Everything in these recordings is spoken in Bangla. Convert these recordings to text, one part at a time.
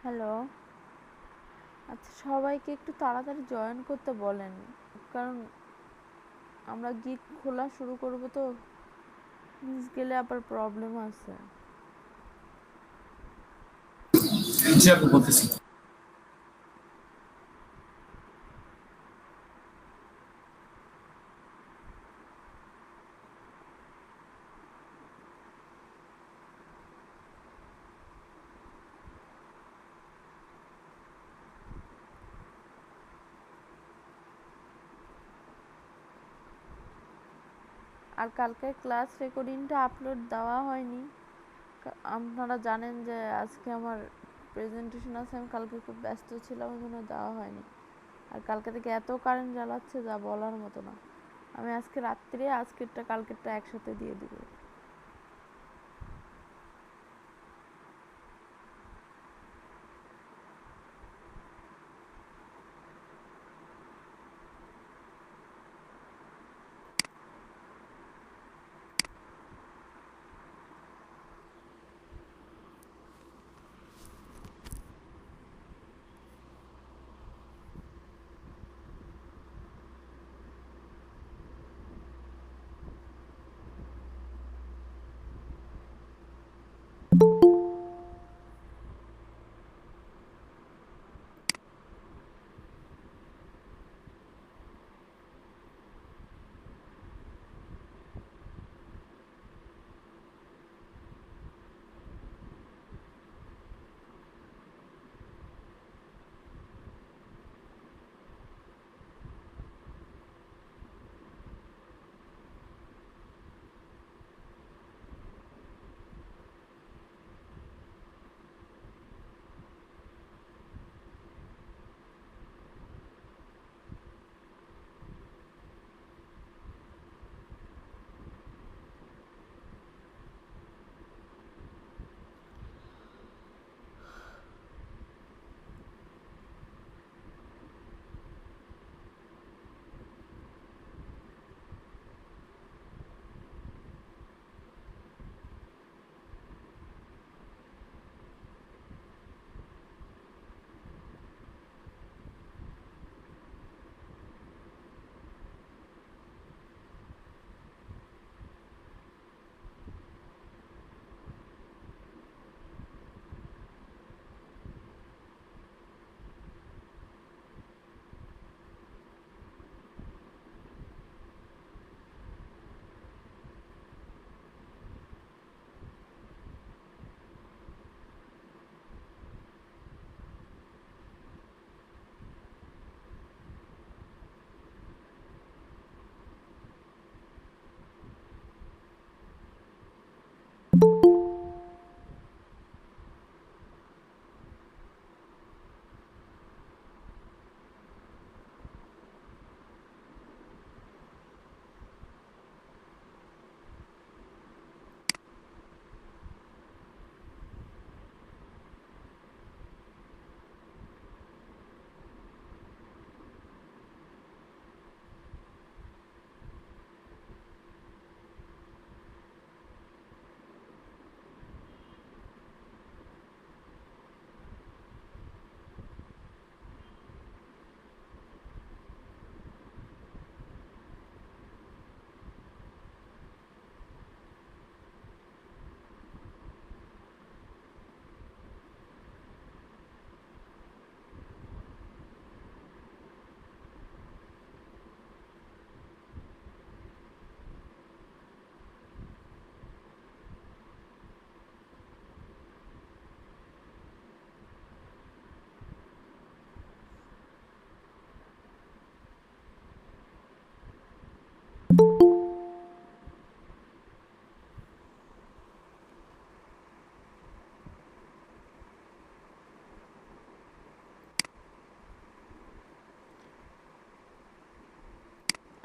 হ্যালো। আচ্ছা, সবাইকে একটু তাড়াতাড়ি জয়েন করতে বলেন, কারণ আমরা গিগ খোলা শুরু করব তো মিস গেলে আবার প্রবলেম আছে। জি আপু বলতেছি। আর কালকের ক্লাস রেকর্ডিংটা আপলোড দেওয়া হয়নি। আপনারা জানেন যে আজকে আমার প্রেজেন্টেশন আছে, আমি কালকে খুব ব্যস্ত ছিলাম, ওই জন্য দেওয়া হয়নি। আর কালকে থেকে এত কারেন্ট জ্বালাচ্ছে যা বলার মতো না। আমি আজকে রাত্রে আজকেরটা কালকেরটা একসাথে দিয়ে দিব।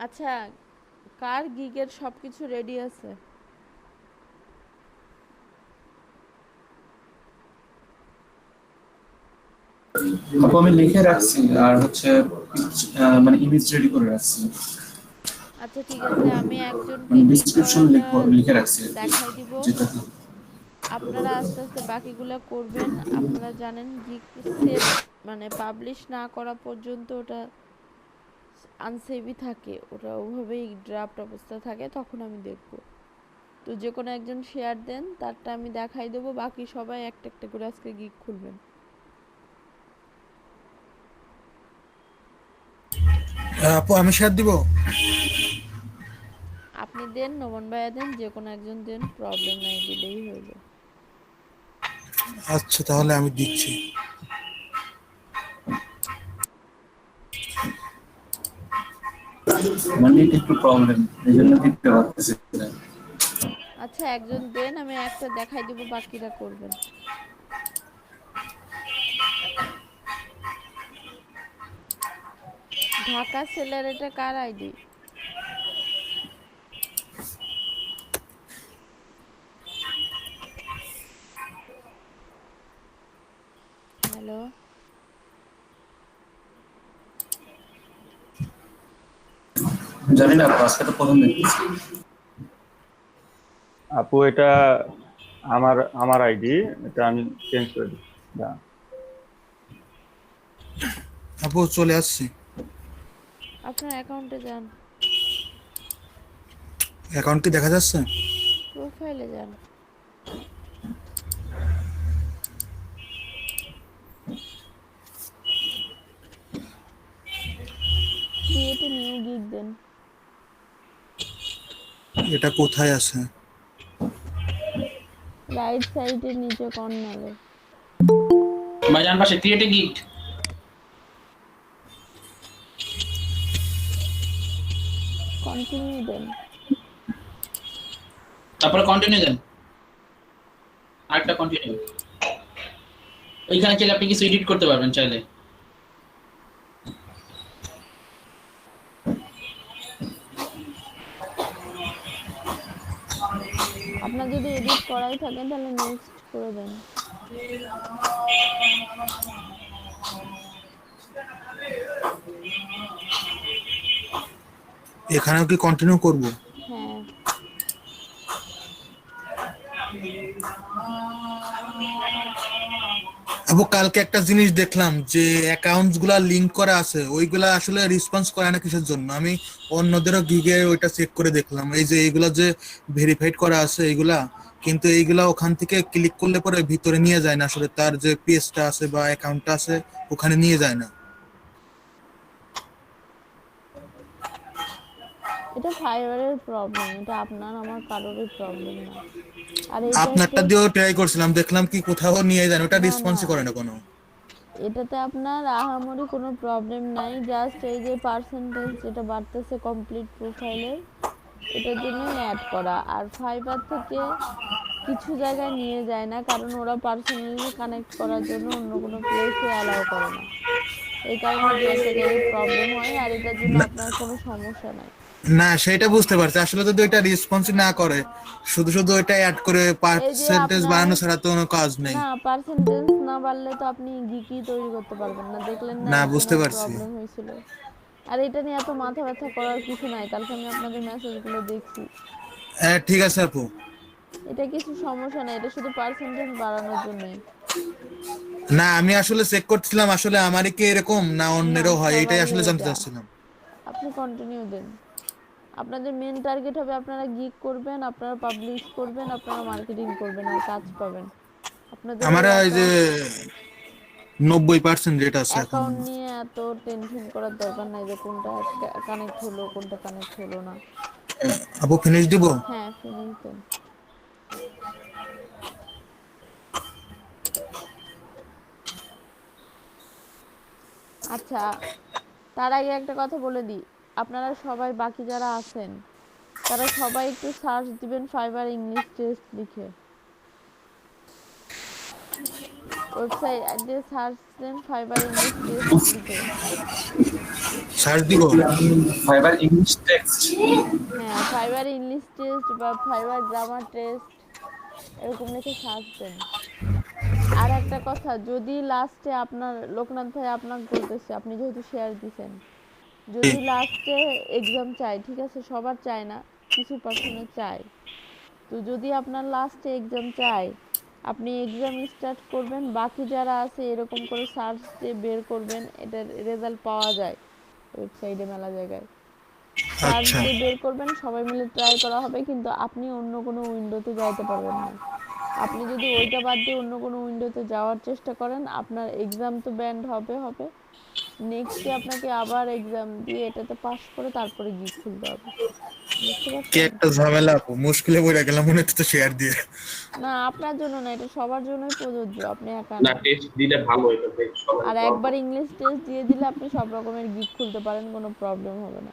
আচ্ছা, কার গিগের সব কিছু রেডি আছে? আপু আমি লিখে রাখছি আর হচ্ছে মানে ইমেজ রেডি করে রাখছি। আচ্ছা ঠিক আছে, আমি একজনকে মানে গিগ ডিসক্রিপশন করাটা লিখবো লিখে রাখছি আর কি, দেখাই দিব। যেটা আপনারা আস্তে আস্তে বাকিগুলা করবেন। আপনারা জানেন গিগ সেভ মানে পাবলিশ না করা পর্যন্ত ওটা আনসেভই থাকে, ওটা ওভাবেই ড্রাফট অবস্থা থাকে, তখন আমি দেখব। তো যে কোনো একজন শেয়ার দেন, তারটা আমি দেখাই দেবো, বাকি সবাই একটা একটা করে আজকে গিগ খুলবেন। আপু আমি শেয়ার দিব। আপনি দেন, নোমান ভাইয়া দেন, যে কোনো একজন দেন, প্রবলেম নাই, দিলেই হইল। আচ্ছা তাহলে আমি দিচ্ছি। মানে একটু প্রবলেম, এই জন্য দিতে পারতেছি না। আচ্ছা একজন দেন, আমি একটা দেখাই দেবো, বাকিরা করবেন। ঢাকা সেলার, এটা কার আইডি? হ্যালো, জানি না, আজকে তো প্রথম দেখতেছি। আপু এটা আমার আমার আইডি, এটা আমি চেঞ্জ করে দিচ্ছি। আপু চলে আসছি। আপনার অ্যাকাউন্টে যান, অ্যাকাউন্ট কি দেখা যাচ্ছে? প্রোফাইলে যান। ক্রিয়েট এ নিউ গিগ দেন। এটা কোথায় আছে? রাইট সাইডের নিচে কর্নারে। ভাইজান পাশে ক্রিয়েট এ গিগ, কন্টিনিউ দেন। তারপরে কন্টিনিউ দেন, আরেকটা কন্টিনিউ। ওইখানে চাইলে আপনি কিছু এডিট করতে পারবেন চাইলে। আপনার যদি এডিট করাই থাকে তাহলে নেক্সট করে দেন। এখানেও কি কন্টিনিউ করব? হ্যাঁ, আপু কালকে একটা জিনিস দেখলাম যে অ্যাকাউন্টস গুলা লিংক করা আছে, ওইগুলা আসলে রেসপন্স করে না কিসের জন্য? আমি অন্যদেরও গিগে ওইটা চেক করে দেখলাম, এই যে এইগুলা যে ভেরিফাইড করা আছে এইগুলা, কিন্তু এইগুলা ওখান থেকে ক্লিক করলে পরে ভিতরে নিয়ে যায় না, আসলে তার যে পেজটা আছে বা অ্যাকাউন্টটা আছে ওখানে নিয়ে যায় না। এটা ফাইবারের প্রবলেম, এটা আপনার আমার কারোরই প্রবলেম না। আর এটা আপনারটা হচ্ছে, দিয়েও ট্রাই করছিলাম, দেখলাম কি কোথাও নিয়ে যায় না, ওটা না না, রেসপন্সই করে না কোনো। এটাতে আপনার আহামরি কোনো প্রবলেম নাই, জাস্ট এই যে পার্সেন্টেজ যেটা বাড়তেছে কমপ্লিট প্রোফাইলের, এটার জন্যই অ্যাড করা। আর ফাইবার থেকে কিছু জায়গায় নিয়ে যায় না, কারণ ওরা পার্সোনালি কানেক্ট করার জন্য অন্য কোনো প্লেসে অ্যালাউ করে না। এই কারণে দু একটা জায়গায় প্রবলেম হয়, আর এটার জন্য না আপনার কোনো সমস্যা নাই। না, সেটা বুঝতে পারছি, আসলে যদি ওইটা রেসপন্স না করে, শুধু শুধু ওইটা অ্যাড করে এই যে পার্সেন্টেজ আপনার, বাড়ানো ছাড়া তো কোনো কাজ নেই। না পার্সেন্টেজ না বাড়লে তো আপনি গিকি তৈরি করতে পারবেন না, দেখলেন না না, বুঝতে একজনের পারছি। প্রবলেম হয়েছিল। আর এটা নিয়ে এত মাথা ব্যথা করার কিছু নাই, কালকে আমি আপনাদের মেসেজগুলো দেখছি। হ্যাঁ ঠিক আছে আপু। এটা কিছু সমস্যা নেই, এটা শুধু পার্সেন্টেজ বাড়ানোর জন্যই। না আমি আসলে চেক করছিলাম, আসলে আমারই কি এরকম না না, অন্যেরও হয়, এটাই সবারই আসলে জানতে এটা। চাচ্ছিলাম। আপনি কন্টিনিউ দেন। আপনাদের মেন টার্গেট হবে আপনারা গিগ করবেন, আপনারা পাবলিশ করবেন, আপনারা মার্কেটিং করবেন, আর কাজ পাবেন। আপনাদের আমার এই এই যে অ্যাকাউন্ট 90% রেট আছে এখন। অ্যাকাউন্ট নিয়ে এত টেনশন করার দরকার নাই যে কোনটা কানেক্ট হলো কোনটা কানেক্ট হলো না। আপু ফিনিশ দিব? হ্যাঁ, ফিনিশ দেন। আচ্ছা, তার আগে একটা কথা বলে দিই, আপনারা সবাই বাকি যারা আছেন তারা সবাই একটু সার্চ দিবেন ফাইবার ইংলিশ টেস্ট লিখে। ওয়েবসাইটে সার্চ দেন ফাইবার ইংলিশ টেস্ট লিখে। সার্চ দিব? Fibre English text. হ্যাঁ, ফাইবার ইংলিশ টেস্ট বা ফাইবার গ্রামার টেস্ট এরকম লিখে সার্চ দেন। আর একটা কথা, যদি লাস্টে আপনার, লোকনাথ ভাই আপনাকে বলতেছে, আপনি যেহেতু শেয়ার দিছেন, যদি লাস্টে এক্সাম চাই, ঠিক আছে সবার চায় না, কিছু পার্সনের চায়, তো যদি আপনার লাস্টে এক্সাম চাই, আপনি এক্সাম স্টার্ট করবেন, বাকি যারা আছে এরকম করে সার্চ দিয়ে বের করবেন, এটার রেজাল্ট পাওয়া যায় ওয়েবসাইটে মেলা জায়গায়। সার্চ আচ্ছা, দিয়ে বের করবেন, সবাই মিলে ট্রাই করা হবে, কিন্তু আপনি অন্য কোনো উইন্ডোতে যাইতে পারবেন না। আপনি যদি ওইটা বাদ দিয়ে অন্য কোনো উইন্ডোতে যাওয়ার চেষ্টা করেন, আপনার এক্সাম তো ব্যান্ড হবে হবে, নেক্সট ডে আপনাকে আবার এক্সাম দিয়ে এটাতে পাস করে তারপরে গিক খুলতে হবে। বুঝতে কি পারছেন? একটা ঝামেলা আপু, মুশকিলে পড়ে গেলাম মনে হচ্ছে শেয়ার দিয়ে। না, আপনার জন্য না, এটা সবার জন্যই প্রযোজ্য, আপনি একা না, না। টেস্ট দিলে ভালো, এটা বেশ সবাই আর দোয়া একবার করে। ইংলিশ টেস্ট দিয়ে দিলে আপনি সব রকমের গিক খুলতে পারেন, কোনো প্রবলেম হবে না।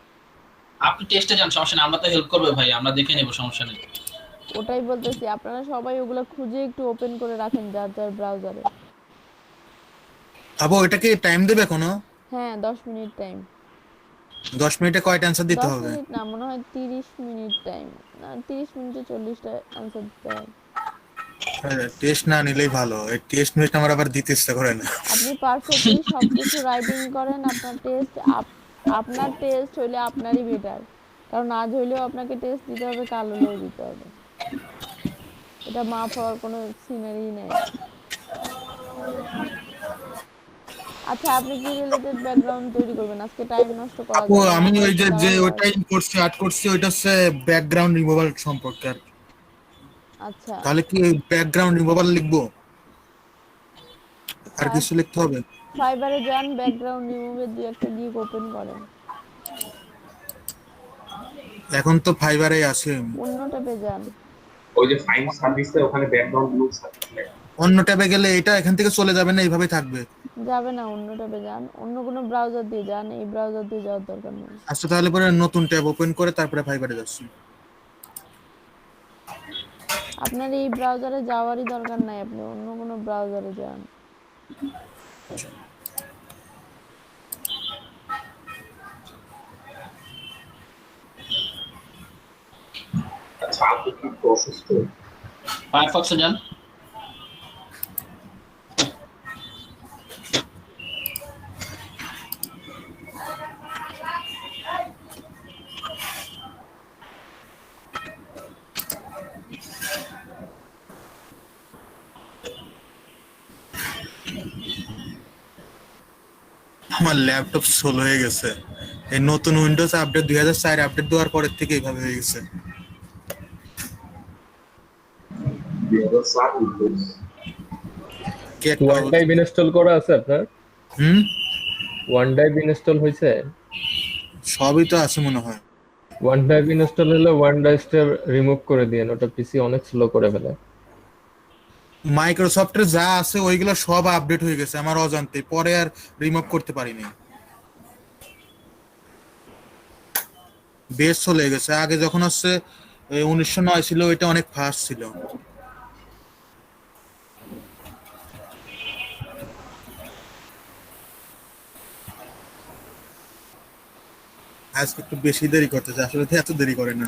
আপনি টেস্টে যান, সমস্যা নেই, আমরা তো হেল্প করবো ভাই, আমরা দেখে নেবো, সমস্যা নেই। ওটাই বলতেছি, আপনারা সবাই ওগুলো খুঁজে একটু ওপেন করে রাখেন যার যার ব্রাউজারে। আপু এটা কি টাইম দেবে কোনো? হ্যাঁ, 10 মিনিট টাইম। 10 মিনিটে কয়টা অ্যান্সার দিতে 10 হবে? মিনিট না, মনে হয় 30 মিনিট টাইম। না, 30 মিনিটে 40টা অ্যান্সার দিতে হয়। টেস্ট না নিলেই ভালো, এই টেস্ট মিনিট আমার আবার দিতে ইচ্ছা করে না। আপনি পারফেক্টলি সবকিছু রাইটিং করেন, আপনার টেস্ট হইলে আপনারই বেটার, কারণ আজ হইলেও আপনাকে টেস্ট দিতে হবে, কাল হলেও দিতে হবে। এটা মাফ হওয়ার কোনো সিনারি নেই। আচ্ছা, আপনি কি রিলেটেড ব্যাকগ্রাউন্ড তৈরি করবেন? আজকে টাইম নষ্ট করা আপু যাবে না, আমি আমার ওই একটু যে যে তাড়াহুড়ো ওইটাই আছে। করছি, আর্ট করছি, ওইটা হচ্ছে ব্যাকগ্রাউন্ড রিমুভাল সম্পর্কে আর কি। আচ্ছা, তাহলে কি ব্যাকগ্রাউন্ড রিমুভাল লিখবো, আর ফাই কিছু লিখতে হবে? ফাইবারে যান, ব্যাকগ্রাউন্ড রিমুভের দুই একটা গিক ওপেন করেন। এখন তো ফাইবারে আছে। অন্য ট্যাবে যান। ওই যে ফাইন সার্ভিসে ওখানে ব্যাকগ্রাউন্ড লুক সার্ভিস লেখা। অন্য ট্যাবে গেলে এটা এখান থেকে চলে যাবে না, এইভাবেই থাকবে? যাবে না, অন্য ট্যাবে যান, অন্য কোনো ব্রাউজার দিয়ে যান, এই ব্রাউজার দিয়ে যাওয়ার দরকার নেই। আচ্ছা, তাহলে পরে নতুন ট্যাব ওপেন করে তারপরে ফাইবারে যাচ্ছি। আপনার এই ব্রাউজারে যাওয়ারই দরকার নাই, আপনি অন্য কোনো ব্রাউজারে যান। আচ্ছা, আপনি কি একটু অসুস্থ? ফায়ারফক্সে যান। আমার ল্যাপটপ স্লো হয়ে গেছে, এই নতুন উইন্ডোজ আপডেট 2004 আপডেট দেওয়ার পরের থেকে এইভাবে হয়ে গেছে। কি একটা ওয়ান ড্রাইভ ইনস্টল করা আছে আপনার? হুম, ওয়ান ড্রাইভ ইনস্টল হয়েছে? সবই তো আছে মনে হয়। ওয়ান ড্রাইভ ইনস্টল হলে ওয়ান ড্রাইভটা রিমুভ করে দিন, ওটা পিসি অনেক স্লো করে ফেলে। মাইক্রোসফটের যা আছে ওইগুলো সব আপডেট হয়ে গেছে আমার অজান্তে, পরে আর রিমুভ করতে পারিনি। বেশ চলে গেছে, আগে যখন হচ্ছে 1909 ছিল, ওইটা অনেক ফাস্ট ছিল। আজকে একটু বেশি দেরি করতেছে, আসলে তো এত দেরি করে না।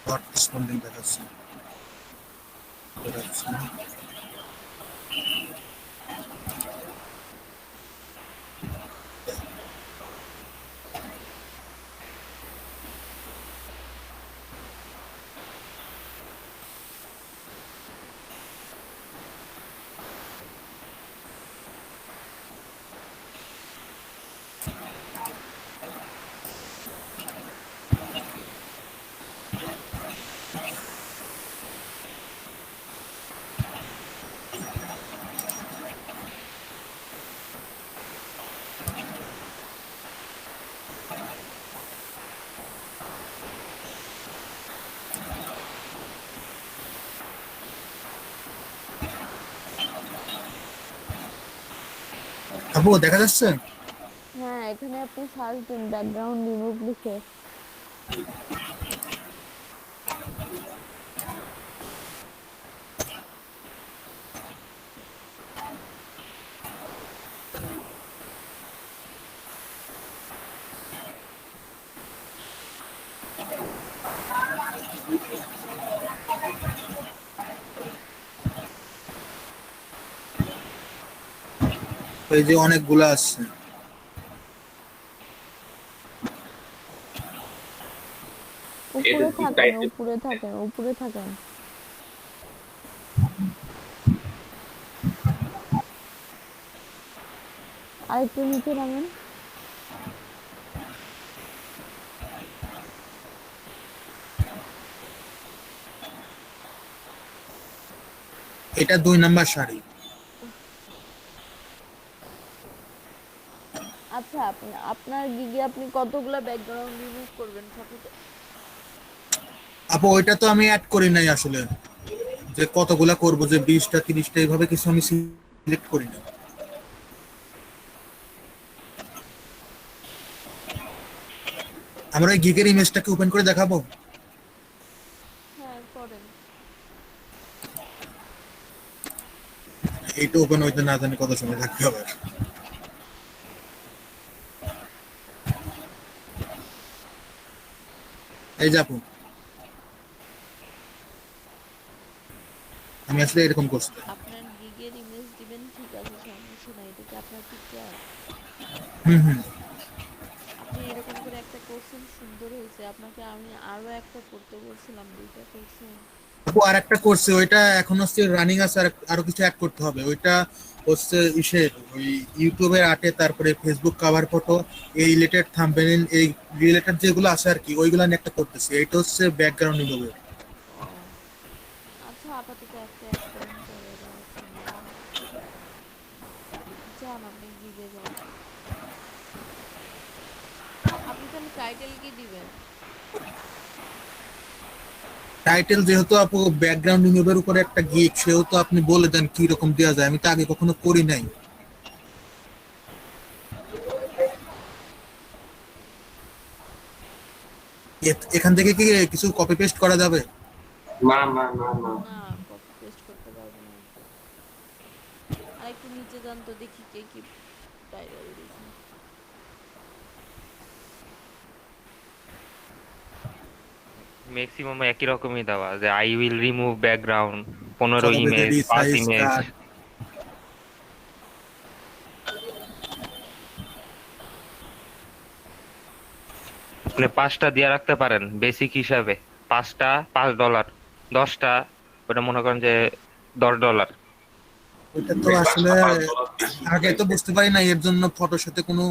হট রেসপন্ডিং দেখাচ্ছে। দেখাচ্ছে। আপু দেখা যাচ্ছে? হ্যাঁ, এখানে আপনি সার্চ দিন ব্যাকগ্রাউন্ড রিমুভ লিখে। এই যে অনেকগুলো আছে। থাকেন, উপরে থাকেন, উপরে থাকেন। আরেকটু নিচে নামেন। এটা 2 নাম্বার সারি। আচ্ছা, আপনার গিগে আপনি কতগুলা ব্যাকগ্রাউন্ড রিমুভ করবেন ফটোতে? আপু ওইটা তো আমি অ্যাড করি নাই আসলে, যে কতগুলা করব, যে 20টা 30টা এইভাবে কিছু আমি সিলেক্ট করি না। আমরা এই গিগের ইমেজটাকে ওপেন করে দেখাবো। হ্যাঁ, করেন। এইটা ওপেন হইতে না জানি কত সময় থাকতে হবে। এই যে আপু, আমি আসলে এরকম করছি। আপনার গিগের ইমেজ দিবেন, ঠিক আছে, সমস্যা নাই। এটা কি আপনার পিকচার? হুম হুম। আপনি এরকম করে একটা করছেন, সুন্দর হয়েছে। আপনাকে আমি আরো একটা করতে বলছিলাম, 2টা করছেন। আপু আর একটা করছে, ওইটা এখন হচ্ছে রানিং আছে, আর আরো কিছু অ্যাড করতে হবে। ওইটা হচ্ছে ইসের ওই ইউটিউবের আর্টে, তারপরে ফেসবুক কভার ফটো, এই রিলেটেড থাম্বনেইল, এই রিলেটেড যেগুলো আছে আর কি, ওইগুলো নিয়ে একটা করতেছি। এইটা হচ্ছে ব্যাকগ্রাউন্ড রিমুভের। ও আচ্ছা, আপাতত একটা অ্যাড করেন, পরে আবার একটা নেবেন। যান, আপনি গিগে যান। আপনি তাহলে টাইটেল কি দিবেন? টাইটেল যেহেতু আপু ব্যাকগ্রাউন্ড রিমুভের উপরে একটা গিগ, সেহেতু আপনি বলে দেন কি রকম দেওয়া যায়। আমি তো আগে কখনো করি নাই। এখান থেকে কি কিছু কপি পেস্ট করা যাবে? না না না না। না, কপি পেস্ট করতে পারবেন না। আর একটু নিচে যান তো, দেখি কে কি টাইটেল দিছে। ম্যাক্সিমাম একই রকমই দেওয়া, যে আই উইল রিমুভ ব্যাকগ্রাউন্ড, 15 ফটোতে ইমেজ, 5 রিসাইজ ইমেজ। কাট। আপনি 5টা দিয়ে রাখতে পারেন বেসিক হিসাবে। 5টা $5, 10টা ওটা মনে করেন যে $10। ওইটা তো এই আসলে 5 $5 বেশি আগে তো হয়ে বুঝতে পারি না, এর জন্য ফটোর সাথে কোনো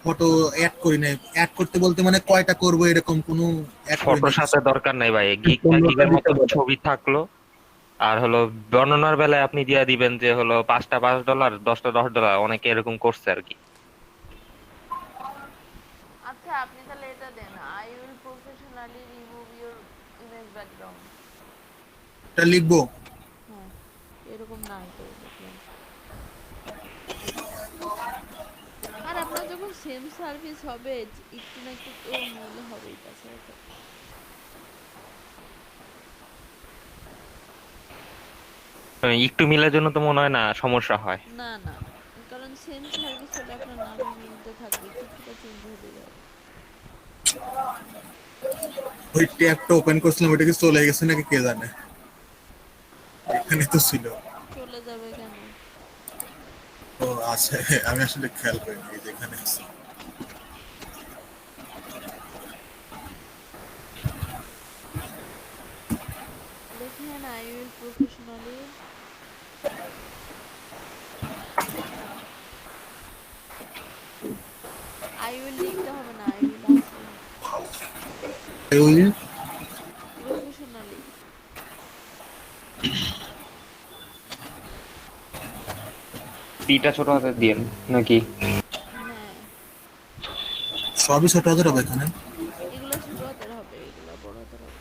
ফটো অ্যাড করি নাই। অ্যাড করতে বলতে মানে কয়টা করব এরকম কোনো অ্যাড করি ফটোর নাই সাথে কিছু। দরকার নাই ভাই, গিগের মতো ছবি থাকলো। আর হলো বর্ণনার বেলায় আপনি দিয়ে দিবেন যে হলো 5টা $5, 10টা $10, অনেকে এরকম করছে আর কি। আচ্ছা, আপনি তাহলে এটা দেন, I will professionally remove your image background. এটা লিখবো। হ্যাঁ, এরকম না তো দেখলেন। আর আপনার যখন সেম সার্ভিস হবে, একটু না একটু তো মিল হবেই, তাছাড়া তো। একটু মিলের জন্য তো মনে হয় না সমস্যা হয়। না না, কারণ সেম সার্ভিস হলে আপনার নামে মিলতে থাকবে, কিছুটা চেঞ্জ হতে যাবে। ওই ট্যাবটা ওপেন করছিলাম, ওইটা কি চলে গেছে নাকি কে জানে। এখানে তো ছিল। চলে যাবে কেন? ও আছে, আমি আসলে খেয়াল করিনি এই যে এখানে আছে। লেখেন I will professionally, I will লিখতে হবে না, আই উইল আছে। ওই প্রফেশনালি। পিটা ছোট হাতে দিয়েন নাকি? হ্যাঁ, সবই ছোট হাতের হবে এখানে। এগুলো ছোট হাতের হবে, এগুলো বড় হাতের হবে।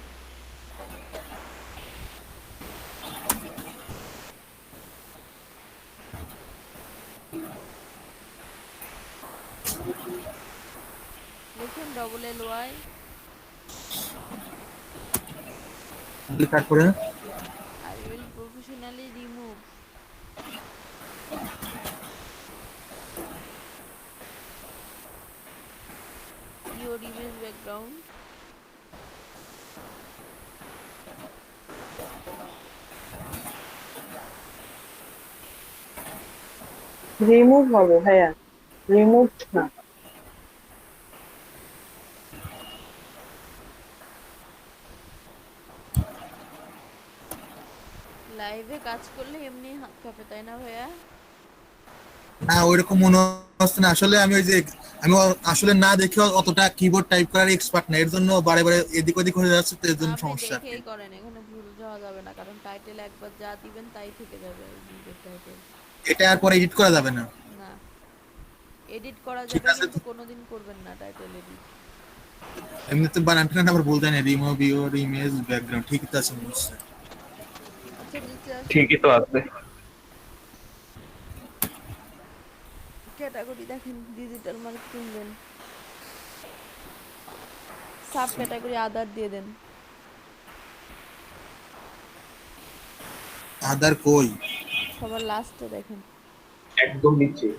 লিখেন LLY, তারপরে I will professionally remove your image background remove হবে ভাইয়া, রিমুভ না। লাইভে কাজ করলে এমনি হাত কাঁপে তাই না ভাইয়া? না ওইরকম মনে হচ্ছে না, আসলে আমি ওই যে আমি আসলে না দেখে অতটা কিবোর্ড টাইপ করার এক্সপার্ট না, এর জন্য বারে বারে এদিক ওদিক হয়ে যাচ্ছে, তো এর না জন্য আপনি সমস্যা আর কি। দেখেই করেন, এখানে ভুল যাওয়া যাবে না, কারণ টাইটেল একবার যা দিবেন তাই থেকে যাবে ভিডিওর টাইটেল। এটা আর পরে এডিট করা যাবে না? না, এডিট করা ঠিক যাবে আছে, কিন্তু কোনোদিন করবেন না টাইটেল এডিট। এমনিতে বানান টানান আবার বলতে না, রিমুভ ইউর ইমেজ ব্যাকগ্রাউন্ড, ঠিক আছে মনে হচ্ছে। আচ্ছা নিচে আসেন, ঠিকই তো আছে। ক্যাটাগরি দেখেন, ডিজিটাল মার্কেটিং দেন, সাব ক্যাটাগরি আদার দিয়ে দেন। আদার কই? সবার লাস্টে দেখেন। একদম নিচে।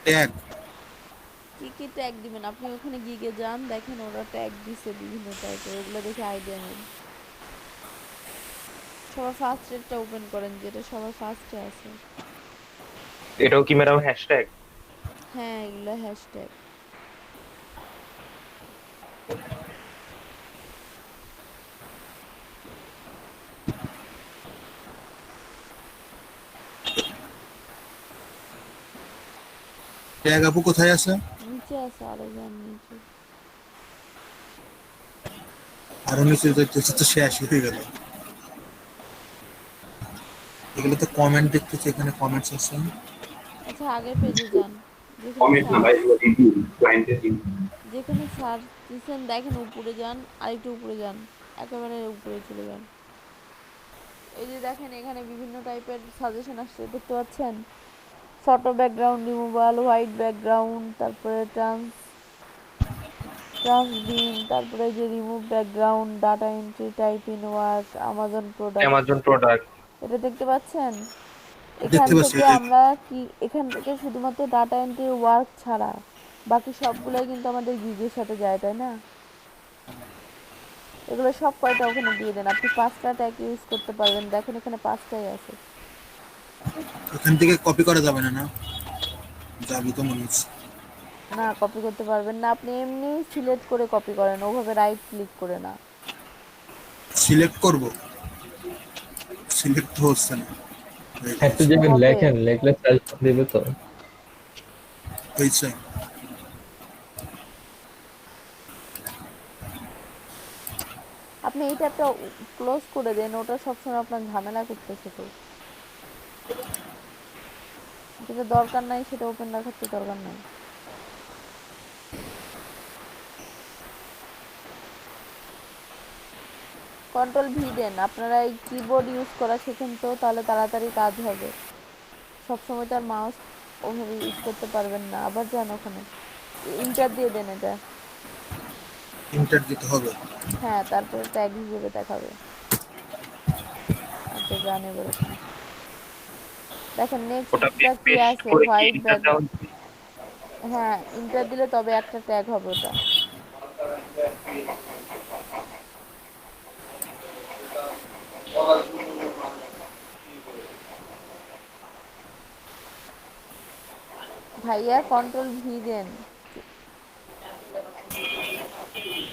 ট্যাগ? কি কি ট্যাগ দিবেন আপনি? ওখানে গিগে যান, দেখেন ওরা ট্যাগ দিছে বিভিন্ন টাইপের, ওগুলো দেখে আইডিয়া নেন। সবার ফার্স্ট রেটটা ওপেন করেন, যেটা সবার ফার্স্টে আছে। এটাও কি ম্যাডাম হ্যাশট্যাগ? হ্যাঁ, এগুলো হ্যাশট্যাগ। ট্যাগ আপু কোথায় আছে? নিচে আছে, আরো যান নিচে। আরো নিচে যাইতেছে তো শেষ হয়ে গেল। এগুলো তো কমেন্ট দেখতেছি, এখানে কমেন্টস আছে। আচ্ছা আগের পেজে যান, যেখানে কমেন্ট না সার্চ, ভাই, এগুলো রিভিউ, ক্লায়েন্টের রিভিউ। যেখানে সার্চ দিচ্ছেন দেখেন উপরে যান, আরেকটু উপরে যান, একেবারে উপরে চলে যান। এই যে দেখেন এখানে বিভিন্ন টাইপের সাজেশন আসছে, দেখতে পাচ্ছেন? Photo background removal, white background, তারপরে ট্রান্সবিন, তারপরে যে remove background, data entry, type in work, Amazon product, Amazon product. এটা দেখতে পাচ্ছেন? এখান দেখতে পাচ্ছি থেকে এটাই। আমরা কি, এখান থেকে শুধুমাত্র ডাটা এন্ট্রি ওয়ার্ক ছাড়া বাকি সবগুলোই কিন্তু আমাদের গিগের সাথে যায়, তাই না? এগুলো সব কয়টা ওখানে দিয়ে দেন, আপনি 5টা ট্যাগ ইউজ করতে পারবেন, দেখেন এখানে 5টাই আছে। এখান থেকে কপি করা যাবে না? না যাবি তো মনে হচ্ছে। না কপি করতে পারবেন না, আপনি এমনি সিলেক্ট করে কপি করেন, ওভাবে রাইট ক্লিক করে না। সিলেক্ট করব, সিলেক্ট হচ্ছে না। একটা জায়গায় হবে, লেখেন, লেখলে সাজেশন দিবে তো। হয়েছে। আপনি এই ট্যাবটা ক্লোজ করে দেন, ওটা সবসময় আপনার ঝামেলা করতেছে তো। যেটা দরকার নাই সেটা ওপেন রাখার তো দরকার নাই। কন্ট্রোল ভি দেন, আপনারা এই কিবোর্ড ইউজ করা শেখেন তো, তাহলে তাড়াতাড়ি কাজ হবে। সবসময় তো আর মাউস ওভাবে ইউজ করতে পারবেন না। আবার যান ওখানে, ইন্টার দিয়ে দেন এটা। ইন্টার দিতে হবে? হ্যাঁ, তারপরে ট্যাগ হিসেবে দেখাবে। আচ্ছা যান এবার ওখানে, দেখেন ওটা নেক্সটটা কি পেস্ট আছে, করে কি হোয়াইট ইন্টার দেওয়া? ব্যাকগ্রাউন্ড। হ্যাঁ, ইন্টার দিলে তবে একটা ট্যাগ হবে ওটা। ভাইয়া কন্ট্রোল ভি দেন।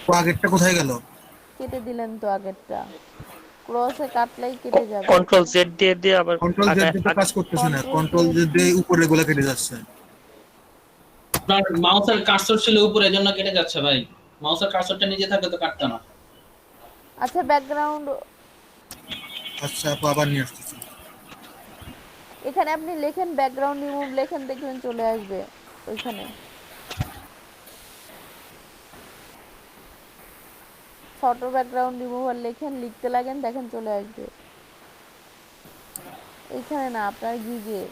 তো আগেরটা কোথায় গেল? কেটে দিলেন তো আগেরটা, ক্রসে কাটলেই কেটে যাবে। কন্ট্রোল জেড দিয়ে দিয়ে আবার কন্ট্রোল জেড দিয়ে তো কাজ করতেছে না, কন্ট্রোল কন্ট্রোল জেড, জেড দিয়ে উপরে গুলো কেটে যাচ্ছে। আপনার মাউসের কার্সর ছিল উপরে, এজন্য কেটে যাচ্ছে ভাই। মাউসের কার্সরটা নিচে থাকলে তো কাটতো না। আচ্ছা ব্যাকগ্রাউন্ড, আচ্ছা আপু আবার নিয়ে আসতেছি। এখানে আপনি লেখেন ব্যাকগ্রাউন্ড রিমুভ, লেখেন দেখবেন চলে আসবে ওইখানে। ফটো ব্যাকগ্রাউন্ড রিমুভার লেখেন, লিখতে লাগেন, দেখেন চলে আসবে। এইখানে না, আপনার গিগে।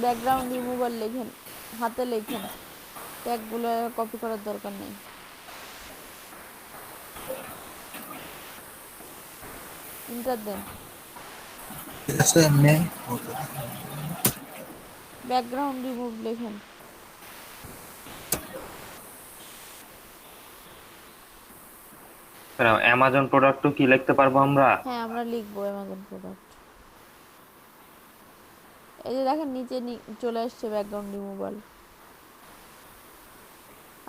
ব্যাকগ্রাউন্ড রিমুভার লেখেন, হাতে লেখেন, ট্যাগগুলো কপি করার দরকার নেই। ইন্টার দেন, ঠিক আছে এমনি ওকে। ব্যাকগ্রাউন্ড রিমুভ লেখেন। অ্যামাজন প্রোডাক্ট কি লিখতে পারবো আমরা? হ্যাঁ আমরা লিখবো অ্যামাজন প্রোডাক্ট। এই যে দেখেন নিচে চলে আসছে ব্যাকগ্রাউন্ড রিমুভাল।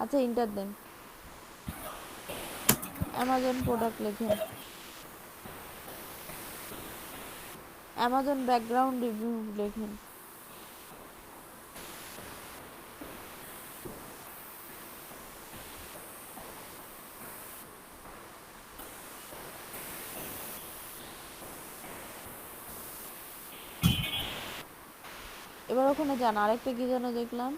আচ্ছা ইন্টার দেন, অ্যামাজন প্রোডাক্ট লেখেন, অ্যামাজন ব্যাকগ্রাউন্ড রিভিউ লেখেন। এবার ওখানে যান, আরেকটা কি যেন দেখলাম,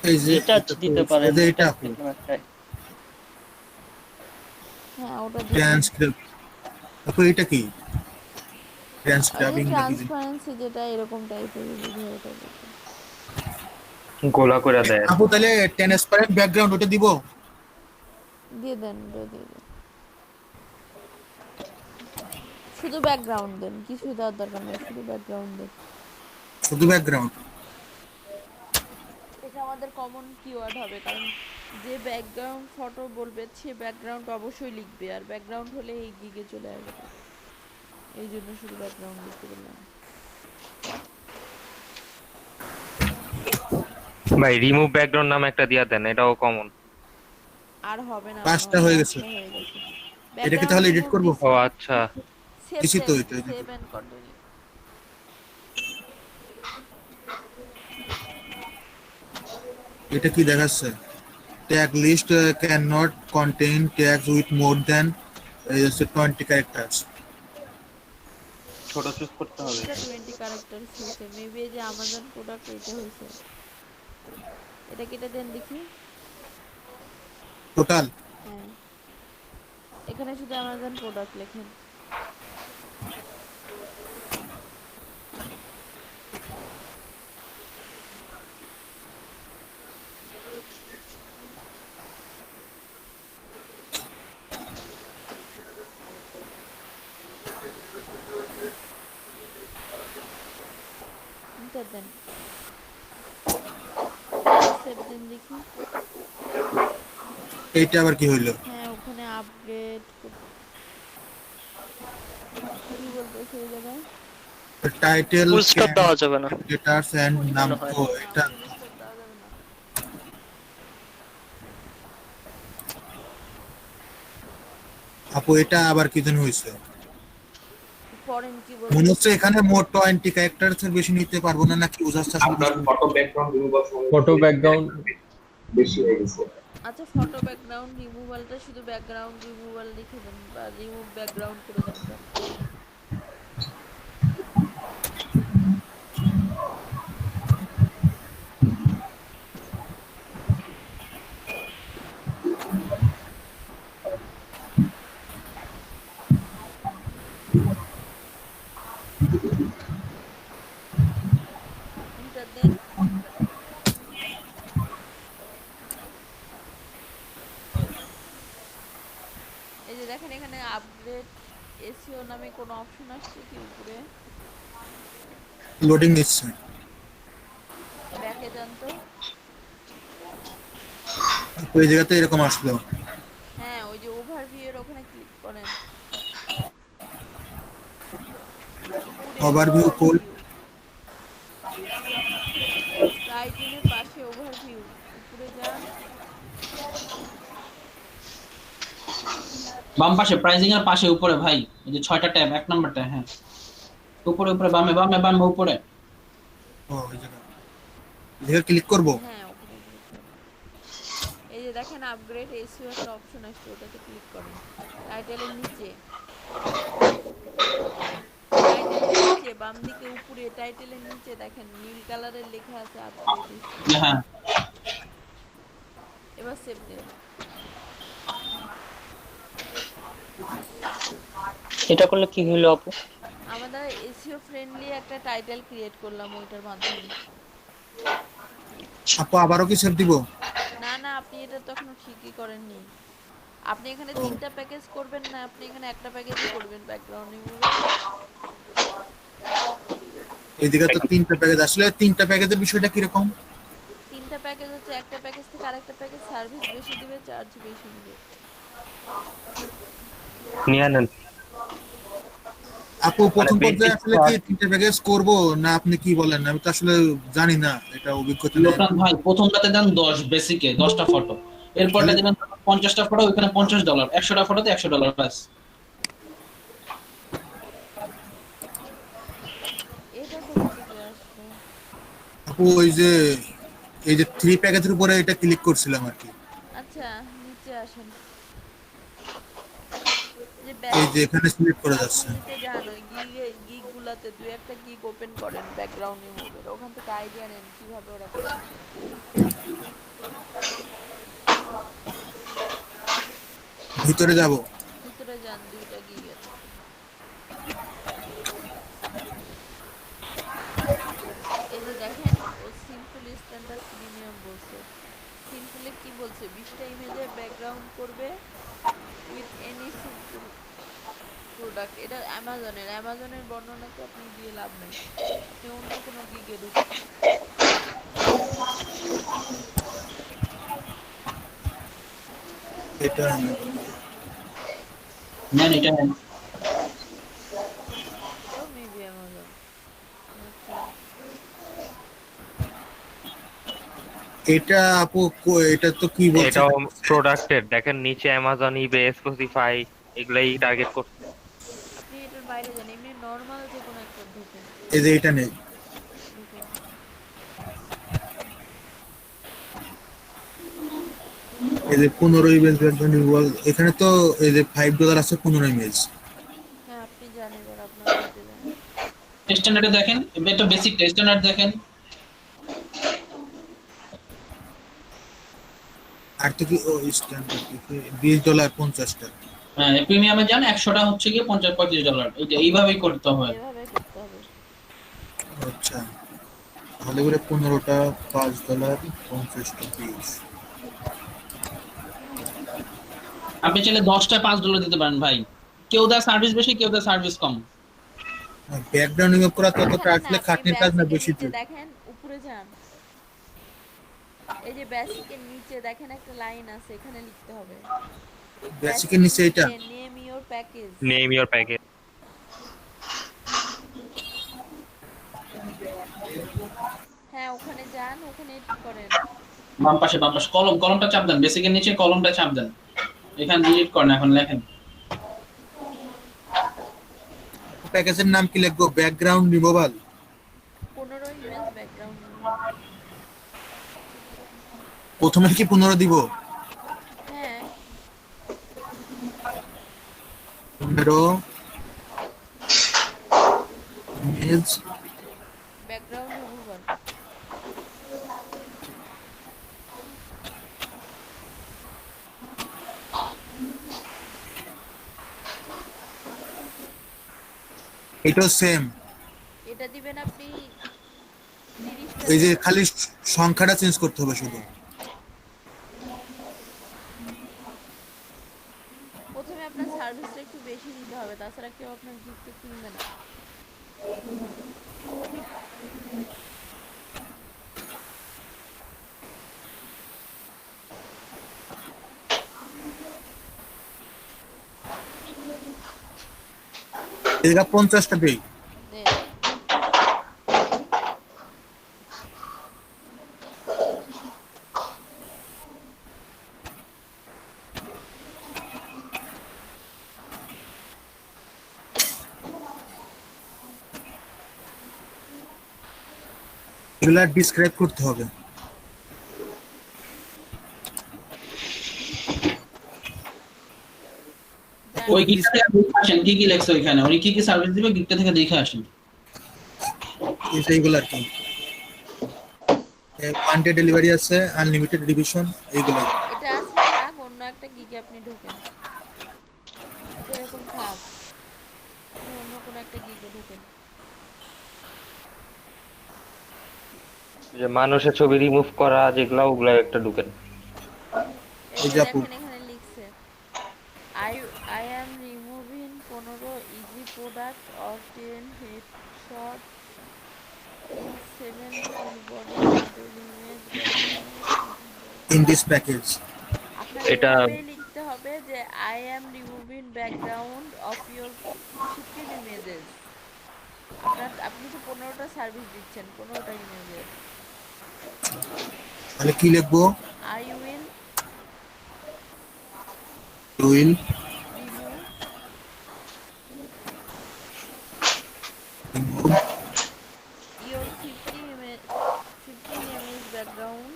এই যে দিতে পারেন, এটা হ্যাঁ ওটা দিন। ট্রান্সক্রিপ্ট, তারপর এটা কি ট্রান্সক্রাইবিং নাকি ট্রান্সপারেন্সি যেটা এরকম টাইপের বুঝে ওটা দেখুন। গোলা করে দেয়। আপু তাহলে ট্রান্সপারেন্ট ব্যাকগ্রাউন্ড ওটা দিব? দিয়ে দেন, ওটা দিয়ে দেন, শুধু ব্যাকগ্রাউন্ড দেন, কিছু দেওয়ার দরকার নেই, শুধু ব্যাকগ্রাউন্ড দেন। শুধু ব্যাকগ্রাউন্ড? এটা আমাদের কমন কিওয়ার্ড হবে, কারণ যে ব্যাকগ্রাউন্ড ফটো বলবে সে ব্যাকগ্রাউন্ড অবশ্যই লিখবে, আর ব্যাকগ্রাউন্ড হলে এই গিগে চলে আসবে, এই জন্য শুধু ব্যাকগ্রাউন্ড লিখতে বললাম। ভাই রিমুভ ব্যাকগ্রাউন্ড নাম একটা দিয়া দেন, এটাও কমন। আর হবে না, 5টা হয়ে গেছে। এটা কি তাহলে এডিট করব? ও আচ্ছা, কিছু তো এটা সেভ এন্ড কন্টিনিউ। এটা কি দেখাচ্ছে? Tag list can not contain tags with more than 20 characters. ছোট চুজ করতে হবে। এটা 20 ক্যারেক্টারস হইছে, মেবি এই যে আমাজন প্রোডাক্ট এটা হইছে। এটা কেটে দেন দেখি। টোটাল হ্যাঁ, এখানে শুধু আমাজন প্রোডাক্ট লেখেন। ইন্টার দেন, সেভ দেন দেখি। এইটা আবার কি হইলো? হ্যাঁ ওখানে আপগ্রেড কি বলতেছে এই জায়গায়, টাইটেল ফুল স্টপ দেওয়া যাবে না। লেটার্স এন্ড নাম। ও এটা দেওয়া যাবে না। আপু এটা আবার কি যেন হইছে? ফরেন কি মনে বলতে, হচ্ছে এখানে মোট 20 ক্যারেক্টারস এর বেশি নিতে পারবো না, নাকি বুঝাচ্ছে আপনার photo background removal photo background বেশি হয়ে গেছে। আচ্ছা ফটো ব্যাকগ্রাউন্ড রিমুভালটা শুধু ব্যাকগ্রাউন্ড রিমুভাল লিখে দেন, বা রিমুভ ব্যাকগ্রাউন্ড করে দেন। ইন্টার দেন, এই যে দেখেন এখানে আপগ্রেড এসইও নামে কোনো অপশন আসছে কি উপরে? লোডিং নিচ্ছে। ব্যাকে যান তো। ওই জায়গাতে এরকম আসলো। হ্যাঁ ওই যে ওভারভিউ এর ওখানে ক্লিক করেন, ওভারভিউ ফুল টাইটেলের পাশে ওভারভিউ, উপরে যান। বাম পাশে প্রাইজিং এর পাশে উপরে ভাই, এই যে 6টা ট্যাব, 1 নাম্বারটা, হ্যাঁ উপরে উপরে বামে বামে বামে উপরে। ও ওই জায়গা দেখে ক্লিক করব। হ্যাঁ ওখানে ক্লিক করেন, এই যে দেখেন আপগ্রেড এসইও একটা অপশন আসছে, ওটাতে ক্লিক করেন। টাইটেলের নিচে, টাইটেলের নিচে বাম দিকে উপরে, টাইটেলের নিচে দেখেন নীল কালারের লেখা আছে আপগ্রেড এসইও। হ্যাঁ এবার সেভ দেন। এটা করলে কি হলো আপু? আমাদের এসইও ফ্রেন্ডলি একটা টাইটেল ক্রিয়েট করলাম ওইটার মাধ্যমে। আপু আবারও কি সেভ দিব? না না, আপনি এটা তো এখনো ঠিকই করেননি। আপনি এখানে 3টা প্যাকেজ করবেন না, আপনি এখানে একটা প্যাকেজই করবেন ব্যাকগ্রাউন্ড রিমুভাল। এইদিকে তো 3টা প্যাকেজ, আসলে 3টা প্যাকেজের বিষয়টা কি রকম? 3টা প্যাকেজ হচ্ছে হচ্ছে একটা প্যাকেজ থেকে আরেকটা প্যাকেজ সার্ভিস বেশি দিবে, চার্জ বেশি দিবে। নিয়ে নেন। আপু প্রথম মানে পর্যায়ে বেসিক আসলে কি 3টে প্যাকেজ করব, না আপনি কি বলেন? আমি তো আসলে জানি না, এটা অভিজ্ঞতা নেই। লোকনাথ ভাই প্রথমটাতে দেন 10 বেসিকে 10টা ফটো, এরপরটা তাহলে দিবেন 50টা ফটো, ওখানে $50, 100টা ফটোতে $100 ব্যাস। এটা কোথা থেকে আসলো? আপু এই যে 3 প্যাকেজের উপরে এটা ক্লিক করছিলাম আর কি। আচ্ছা নিচে আসেন, যে এই যে বেসিক এখানে সিলেক্ট করে যাচ্ছে। খুলিতে যান, ওই গিগ গুলাতে দুই একটা গিগ ওপেন করেন ব্যাকগ্রাউন্ড রিমুভের, ওখান থেকে আইডিয়া নেন কিভাবে ওরা করে। ভিতরে যাব। ভিতরে যান দুইটা গিগের। এই যে দেখেন ও সিম্পল স্ট্যান্ডার্ড প্রিমিয়াম বলছে। সিম্পলে কি বলছে, 20টা ইমেজের ব্যাকগ্রাউন্ড করবে উইথ এনি সিম্পল প্রোডাক্ট। এটা অ্যামাজনের বর্ণনা তো আপনি দিয়ে লাভ নাই, আপনি অন্য কোনো গিগে ঢুকেন। এটা নেন এটা নেন। এটাও মেবি অ্যামাজন, আচ্ছা এটা আপু এটা তো কি বলছে এটাও এটা? প্রোডাক্টের দেখেন নিচে অ্যামাজন, ইবে, স্পটিফাই এগুলাই টার্গেট করছে। আপনি এটার বাইরে যান, এমনি নর্মাল যে কোনো একটা ঢুকেন। এই যে এটা নেই। ঢুকেন। এই যে 15 ইমেজ ব্যাকগ্রাউন্ড রিমুভাল, এখানে তো এই যে $5 আছে 15 ইমেজ। হ্যাঁ আপনি যান, এবার আপনার ওইতে যান। স্ট্যান্ডার্ডে দেখেন, এটা বেসিক স্ট্যান্ডার্ড দেখেন। আর তো কি ও স্ট্যান্ডার্ড $20 50টা। হ্যাঁ প্রিমিয়ামে যান, 100টা হচ্ছে গিয়ে $35। এইভাবেই করতে হয়। এভাবে করতে হবে। আচ্ছা, তাহলে করে 15টা $5 50টা 20। আপনি চাইলে 10টা $5 দিতে পারেন ভাই, কেউ দেয় সার্ভিস বেশি, কেউ দেয় সার্ভিস কম। ব্যাকগ্রাউন্ড রিমুভ করা ততটা ওখানে না, আসলে আপনি খাটনির কাজ না, বেসিকের বেশি নিচে তো। দেখেন, উপরে যান। এই যে বেসিকের নিচে দেখেন একটা লাইন আছে, এখানে লিখতে হবে বেসিকের নিচে এটা name your package. Name your package. হ্যাঁ ওখানে যান, ওখানে এডিট করেন। বাম পাশে কলমটা চাপ দেন, বেসিকের নিচে কলমটা চাপ দেন, এখানে ডিলিট করেন, এখন লেখেন। প্যাকেজের নাম কি লিখবো? Background removal. 15 image background remove. প্রথমে কি 15 দিব? হ্যাঁ 15 ইমেজ ব্যাকগ্রাউন্ড রিমুভার। এটাও সেম। এটা দিবেন আপনি 30টা এই যে দিবেন। খালি সংখ্যাটা চেঞ্জ করতে হবে শুধু। হ্যাঁ প্রথমে আপনার সার্ভিসটা একটু বেশি দিতে হবে, তাছাড়া কেউ আপনার গিফটে কিনবে না। এটা 50টা দেই। দেন এগুলা ডিসক্রাইব করতে হবে। যান। ওই গিগটা থেকে দেখে আসেন কি কি লেখছে ওইখানে, উনি কি কি সার্ভিস দিবে গিগটা থেকে দেখে আসেন। এইগুলো আর কি, ওয়ান ডে ডেলিভারি আছে, আনলিমিটেড রিভিশন, এইগুলো। এটা আজকে থাক, অন্য একটা গিগে আপনি ঢোকেন। এটা এরকম থাক, আপনি অন্য কোনো একটা গিগে ঢোকেন। যে মানুষের ছবি রিমুভ করা যেগুলা, ওগুলা একটা ঢুকেন। এই এই যে যে আপু, দেখেন এখানে লিখছে I I am removing 15 easy product or 10 headshot in 7 full body model image background in this package. আপনার এটা এভাবেই লিখতে হবে যে I am removing background of your 15 images আপনি তো 15টা সার্ভিস দিচ্ছেন 15টা ইমেজের তাহলে কি লিখবো? I will will remove your 15 image background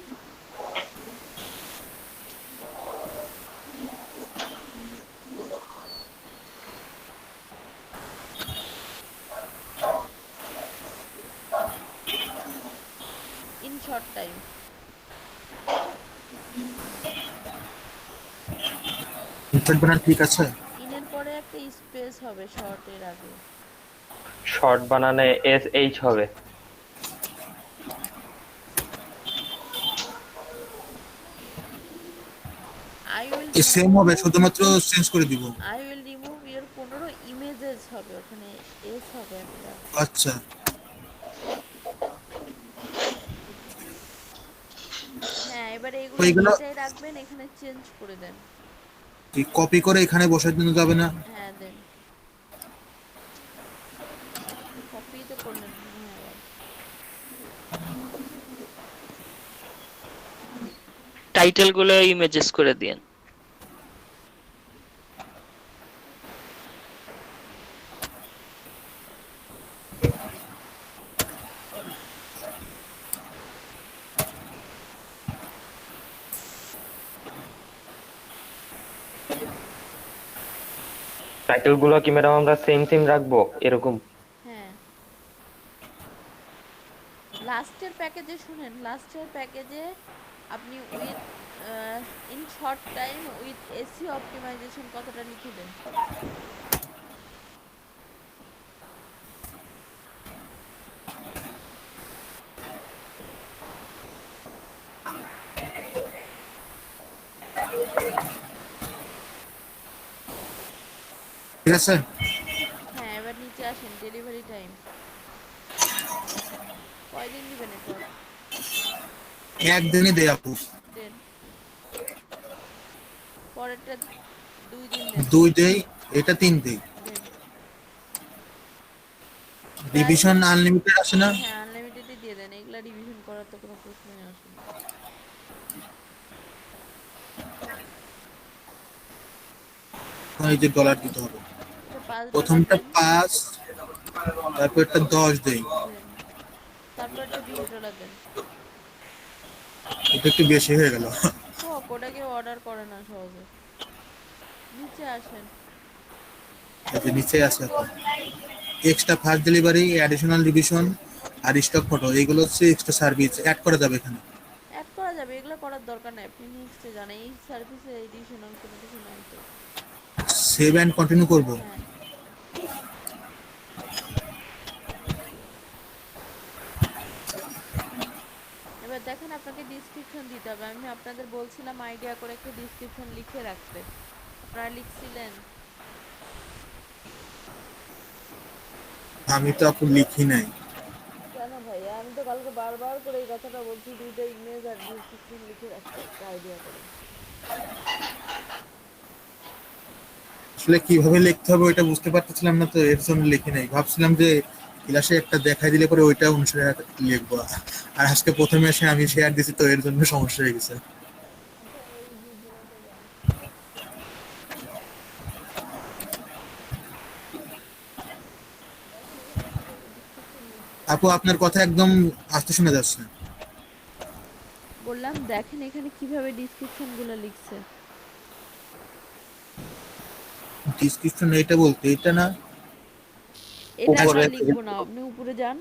in short time. Insert বানান ঠিক আছে? ইনের পরে একটা স্পেস হবে শর্টের আগে। শর্ট বানানে SH হবে। I will সেম হবে, remove শুধুমাত্র চেঞ্জ করে দিব। I will remove your 15 images হবে ওখানে এস হবে একটা। আচ্ছা, হ্যাঁ এবারে এগুলো ওইগুলো যেটাই রাখবেন এখানে চেঞ্জ করে দেন। কপি করে এখানে বসার জন্য যাবে না? হ্যাঁ দেন কপি তো করলেন হ্যাঁ আবার টাইটেল গুলো ইমেজেস করে দিয়েন। টাইটেল গুলো কি ম্যাডাম আমরা সেম রাখবো এরকম? হ্যাঁ লাস্টের প্যাকেজে শুনেন লাস্টের প্যাকেজে আপনি within short time with AC optimization কথাটা লিখে দেন। ঠিক আছে? হ্যাঁ এবার নিচে আসেন ডেলিভারি টাইম কয়দিন দিবেন এটা একদিনই দেয় আপু। দেন পরেরটা 2 দিন দেন 2 দেই, এটা 3 দেই। দেন ডিভিশন আনলিমিটেড আছে না? হ্যাঁ আনলিমিটেডই দিয়ে দেন এগুলা রিভিশন করার তো কোনো প্রশ্নই আসে না। এই যে ডলার দিতে হবে। এটা $5 প্রথমটা দেন 5, তারপর এটা 10 দেই। দেন তারপর এটা $20 দেন। এটা একটু বেশি হয়ে গেল। ওটা কেউ অর্ডার করে না সহজে। নিচে আসেন এই যে নিচে আছে এখন extra fast delivery, additional division আর স্টক ফটো, এগুলো হচ্ছে এক্সট্রা সার্ভিস অ্যাড করা যাবে এখানে। অ্যাড করা যাবে এগুলো করার দরকার নাই আপনি নেক্সটে জানেন এই সার্ভিসে এডিশনাল কোনো কিছু নাই তো। সেভ এন্ড কন্টিনিউ করব। হ্যাঁ এবার দেখেন আপনাকে ডিসক্রিপশন দিতে হবে আমি আপনাদের বলছিলাম আইডিয়া করে একটা ডিসক্রিপশন লিখে রাখতে আপনারা লিখছিলেন। আমি তো আপু লিখি নাই। কেন ভাইয়া আমি তো কালকে বারবার করে এই কথাটা বলছি 2টা ইমেজ আর ডিসক্রিপশন লিখে রাখতে একটা আইডিয়া করে। আসলে কিভাবে লিখতে হবে ওইটা বুঝতে পারতেছিলাম না, তো এর জন্য লিখি নাই। ভাবছিলাম যে ক্লাসে একটা দেখাই দিলে পরে ওইটা অনুসারে লিখবো, আর আজকে প্রথমে এসে আমি শেয়ার দিছি, তো এর জন্য সমস্যা হয়ে গেছে। আপু আপনার কথা একদম আস্তে শোনা যাচ্ছে। বললাম দেখেন এখানে কিভাবে ডিসক্রিপশন গুলো লিখছে। ডিসক্রিপশন এটা বলতে এটা না, এটা উপরে আমরা লিখবো না আপনি উপরে যান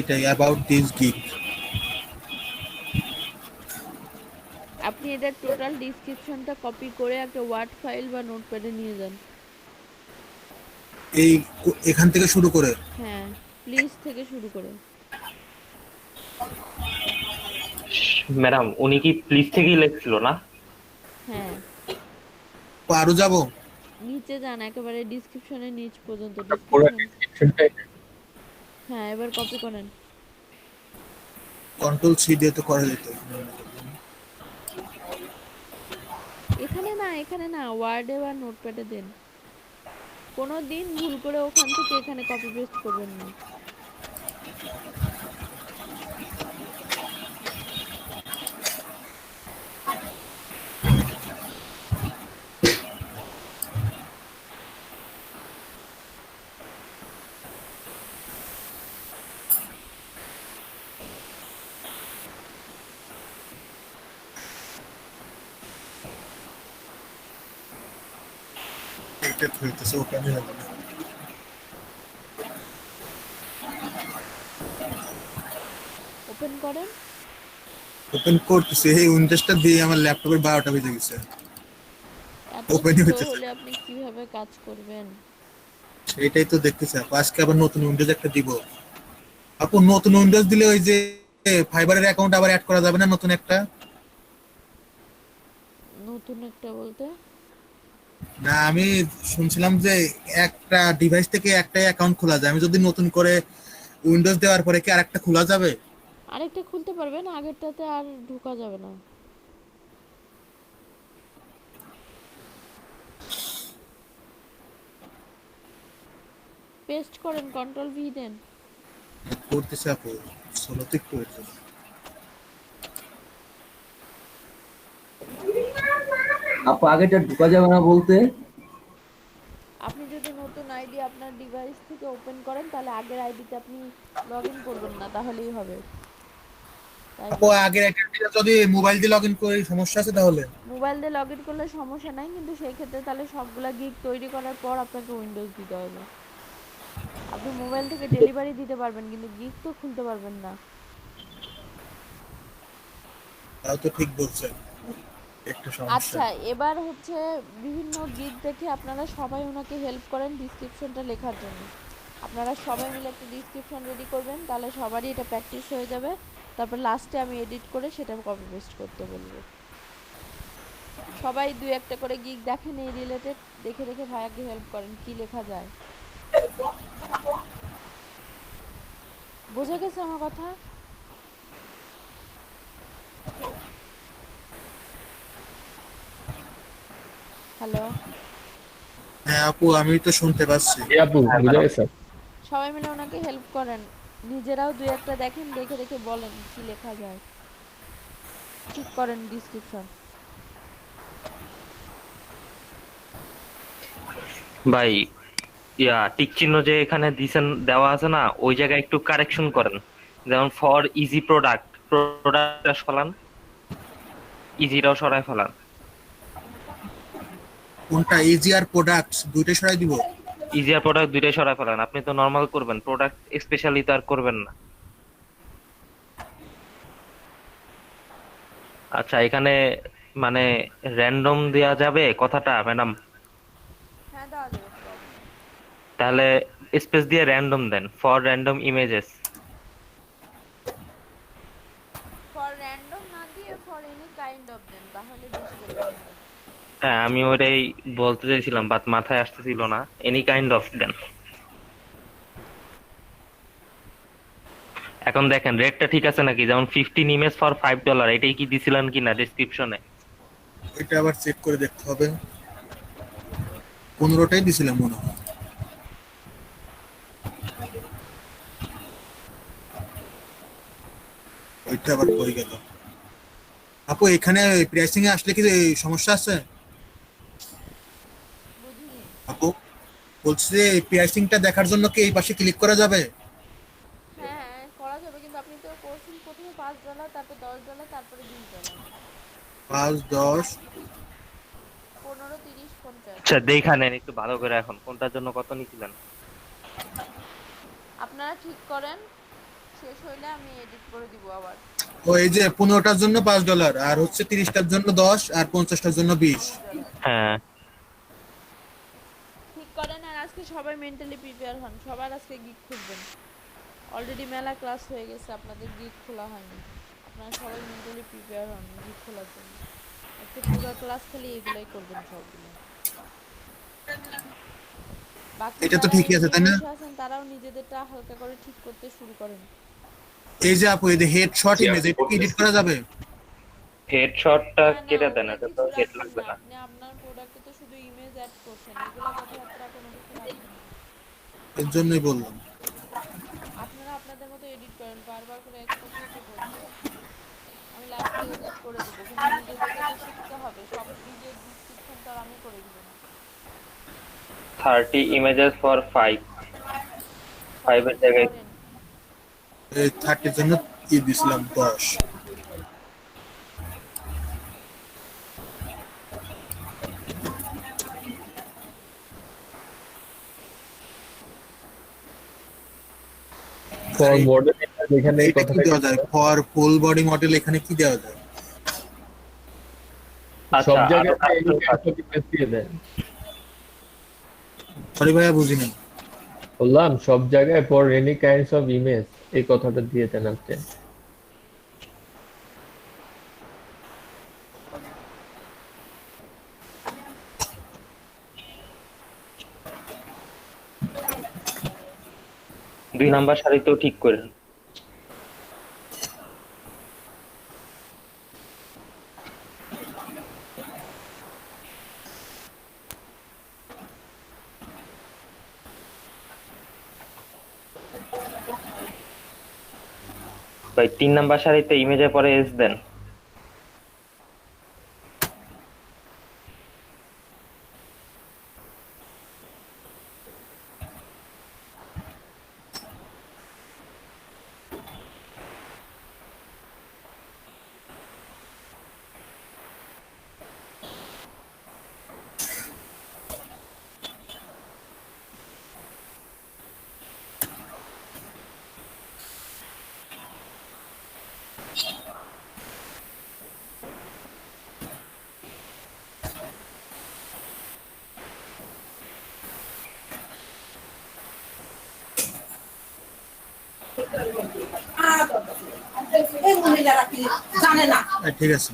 এটাই অ্যাবাউট দিস গিগ। আপনি এটা টোটাল ডিসক্রিপশনটা কপি করে একটা ওয়ার্ড ফাইল বা নোটপ্যাডে নিয়ে যান। এই এখান থেকে শুরু করে হ্যাঁ প্লিজ থেকে শুরু করে ম্যাডাম উনি কি প্লিজ থেকেই লিখছিল না? হ্যাঁ আরো যাব। নিচে যান একেবারে ডিসক্রিপশনের নিচ পর্যন্ত পুরো ডিসক্রিপশন। ডিসক্রিপশনটাই হ্যাঁ এবার কপি করেন। কন্ট্রোল সি দিয়ে তো করা যেত। এখানে না ওয়ার্ডে বা নোটপ্যাডে দেন। কোনো দিন ভুল করে ওখান থেকে এখানে কপি পেস্ট করবেন না। এটা হইতেছে ওখানে হবে না। ওপেন করেন। ওপেন করতেছে, এই উইন্ডোজটা দিয়ে আমার ল্যাপটপের 12টা বেজে গেছে। এত Open ই স্লো হচ্ছে। হলে আপনি কিভাবে কাজ করবেন? সেটাই তো দেখতেছি আপু, আজকে আবার নতুন উইন্ডোজ একটা দিব। আপু নতুন উইন্ডোজ দিলে ওই যে ফাইবারের অ্যাকাউন্ট আবার অ্যাড করা যাবে না নতুন একটা? নতুন একটা বলতে না আমি শুনছিলাম যে একটা ডিভাইস থেকে একটাই অ্যাকাউন্ট খোলা যায়, আমি যদি নতুন করে উইন্ডোজ দেওয়ার পরে কি আরেকটা খোলা যাবে? আরেকটা খুলতে পারবেন, আগেরটাতে আর ঢোকা যাবে না। পেস্ট করেন, কন্ট্রোল ভি দেন। করতেছে আপু, স্লোতে একটু হয়েছে। আপু আগেটা ঢোকা যাবে না বলতে? আপনি যদি নতুন আইডি আপনার ডিভাইস থেকে ওপেন করেন তাহলে আগের আইডিতে আপনি লগইন করবেন না, তাহলেই হবে। তাই আপু আগের একটা যদি মোবাইল দিয়ে লগইন করি সমস্যা আছে তাহলে? মোবাইল দিয়ে লগইন করলে সমস্যা নাই, কিন্তু সেই ক্ষেত্রে তাহলে সবগুলা গিগ তৈরি করার পর আপনাকে উইন্ডোজ দিতে হবে। আপনি মোবাইল থেকে ডেলিভারি দিতে পারবেন কিন্তু গিগ তো খুলতে পারবেন না। তাও তো ঠিক বলছেন, একটু সমস্যা। আচ্ছা এবার হচ্ছে বিভিন্ন গিগ দেখে আপনারা সবাই ওনাকে হেল্প করেন ডিসক্রিপশনটা লেখার জন্য। আপনারা সবাই মিলে একটা ডিসক্রিপশন রেডি করবেন, তাহলে সবারই এটা প্র্যাকটিস হয়ে যাবে। তারপর লাস্টে আমি এডিট করে সেটা কপি পেস্ট করতে বলবো। সবাই দুই একটা করে গিগ দেখেন এই রিলেটেড, দেখে দেখে ভাইয়াকে হেল্প করেন কি লেখা যায়। বোঝা গেছে আমার কথা? হ্যালো হ্যাঁ আপু আমি তো শুনতে পাচ্ছি। জি আপু বুঝা গেছে। সবাই মিলে ওনাকে হেল্প করেন, নিজেরাও দুই একটা দেখেন, দেখে দেখে বলেন কি লেখা যায়, ঠিক করেন ডিসক্রিপশন। ভাই টিক চিহ্ন যে এখানে দিছেন দেওয়া আছে না, ওই জায়গায় একটু কারেকশন করেন। যেমন ফর ইজি প্রোডাক্টটা সরান, ইজিটাও সরায় ফেলান। কোনটা ইজি আর প্রোডাক্টস দুইটাই সরাই দিব? ইজি আর প্রোডাক্ট দুইটাই সরায় ফেলান। আপনি তো নরমাল করবেন, প্রোডাক্ট স্পেশালি তো আর করবেন না। আচ্ছা এখানে মানে র্যান্ডম দেয়া যাবে কথাটা ম্যাডাম? হ্যাঁ দেওয়া যাবে। তাহলে স্পেস দিয়ে র্যান্ডম দেন, for random images. For random না দিয়ে ফর এনি কাইন্ড অফ দেন, তাহলে বেশি বেটার হবে। হ্যাঁ আমি ওটাই বলতে চাইছিলাম, বাট মাথায় আসতেছিল না। এনি কাইন্ড অফ দেন। এখন দেখেন রেটটা ঠিক আছে নাকি? যেমন 15 ইমেজ ফর $5, এটাই কি দিছিলেন কিনা ডেসক্রিপশনে? এটা আবার চেক করে দেখতে হবে। 15টাই দিছিলাম মনে হয়। ওইটা আবার কই গেল? আপু এখানে প্রাইসিং এ আসলে কি সমস্যা আছে? আপু বলছি যে প্রাইসিংটা দেখার জন্য কি এই পাশে ক্লিক করা যাবে? হ্যাঁ হ্যাঁ করা যাবে, কিন্তু আপনি তো করছেন প্রথমে $5, তারপর $10, তারপরে $20, 5, 10। 15, 30, 50। আচ্ছা দেখা নেন একটু ভালো করে এখন কোনটার জন্য কত নিছিলেন। আপনারা ঠিক করেন, শেষ হইলে আমি এডিট করে দিব আবার। ও এই যে 15টার জন্য $5 আর হচ্ছে 30টার জন্য 10 আর 50টার জন্য 20। হ্যাঁ ঠিক করেন, আর আজকে সবাই মেন্টালি প্রিপেয়ার হন, সবার আজকে গিগ খুলবেন। অলরেডি মেলা ক্লাস হয়ে গেছে, আপনাদের গিগ খোলা হয়নি। আপনারা সবাই মেন্টালি প্রিপেয়ার হন গিগ খোলার জন্য। আজকে পুরো ক্লাস খালি এগুলাই করবেন সবগুলো। বাকি এটা তো যারা ঠিকই আছে এমনি তাই না? বসে আছেন তারাও নিজেদেরটা হালকা করে ঠিক করতে শুরু করেন। এই যে আপু এই যে হেডশট জি, ইমেজ আমি এটা কি এডিট করতেছি। করা যাবে? হেডশটটা না না কেটে দেন, ওগুলা এটা তো কিছু হেড রাখবেন লাগবে না, না। আপনি আপনার প্রোডাক্টে তো শুধু ইমেজ অ্যাড করছেন, এগুলা কথাবার্তা কোনো কিছু রাখবেন না। এর জন্যই বললাম। আপনারা আপনাদের মতো এডিট করেন, বারবার করে একই কথাই তো বলছি। আমি লাস্টে এডিট করে দিব, কিন্তু নিজেদেরকে তো শিখতে হবে, সব ভিডিও ডিসক্রিপশন তো আর আমি করে দিব না। 30 ইমেজেস ফর 5 করেন এর জায়গায় করেন। এই 30 এর জন্য দিছিলাম 10। ফর মডেল এখানে এই এটা কি কথাটা দেওয়া যায়? ফর ফুল বডি মডেল এখানে কি দেওয়া যায়? সব আচ্ছা, জায়গায় আরো এই ইমেজ দিয়ে দেন। সরি ভাইয়া বুঝিনি। বললাম সব জায়গায় for any kinds of image এই কথাটা দিয়ে দেন আপনি। দুই নাম্বার সারিতেও ঠিক করেন। ভাই 3 নাম্বার সারিতে ইমেজের পরে এস দেন। ঠিক আছে।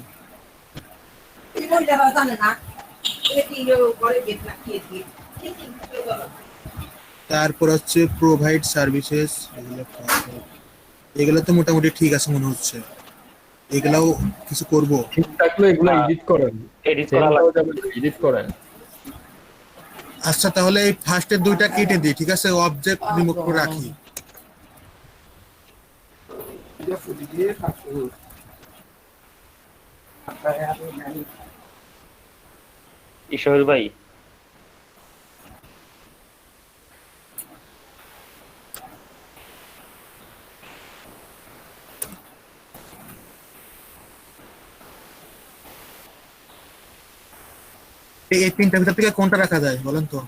তারপর হচ্ছে প্রোভাইড সার্ভিসেস, এগুলো তো মোটামুটি ঠিক আছে মনে হচ্ছে। এগুলাও কিছু করব। ঠিক থাকলে এগুলো এডিট করেন, এডিট করা লাগবে। এডিট করেন। আচ্ছা তাহলে এই ফার্স্টের দুইটা কেটে দিই, ঠিক আছে, অবজেক্ট রিমুভ করে রাখি। ঈশ্বর ভাই, এই তিনটার ভিতর থেকে কোনটা রাখা যায় বলেন তো?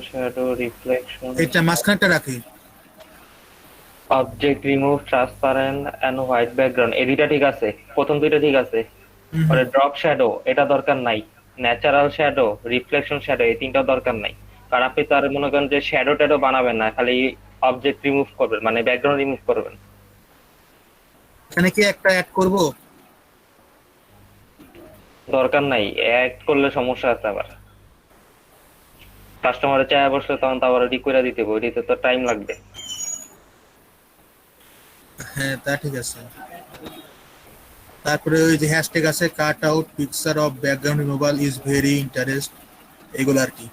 শ্যাডো, রিফ্লেকশন, এইটা মাঝখানটা রাখি। Object remove, transparent and white background, এডিটা ঠিক আছে, প্রথম দুইটা ঠিক আছে। পরে ড্রপ শ্যাডো এটা দরকার নাই, ন্যাচারাল শ্যাডো, রিফ্লেকশন শ্যাডো এই তিনটা দরকার নাই। কারণ আপনি তো আর মনে করেন যে শ্যাডো ট্যাডো বানাবেন না, খালি অবজেক্ট রিমুভ করবেন, মানে ব্যাকগ্রাউন্ড রিমুভ করবেন। এখানে কি একটা অ্যাড করব? দরকার নাই, অ্যাড করলে সমস্যা আছে আবার। কাস্টমারে চায় বসলে তখন তো আবার রেডি করে দিতে হবে, ওইটাতে তো টাইম লাগবে। হ্যাঁ তা ঠিক আছে। তারপরে ওই যে হ্যাশট্যাগ আছে, cut out picture of background removal is very interest, এগুলো আর কি।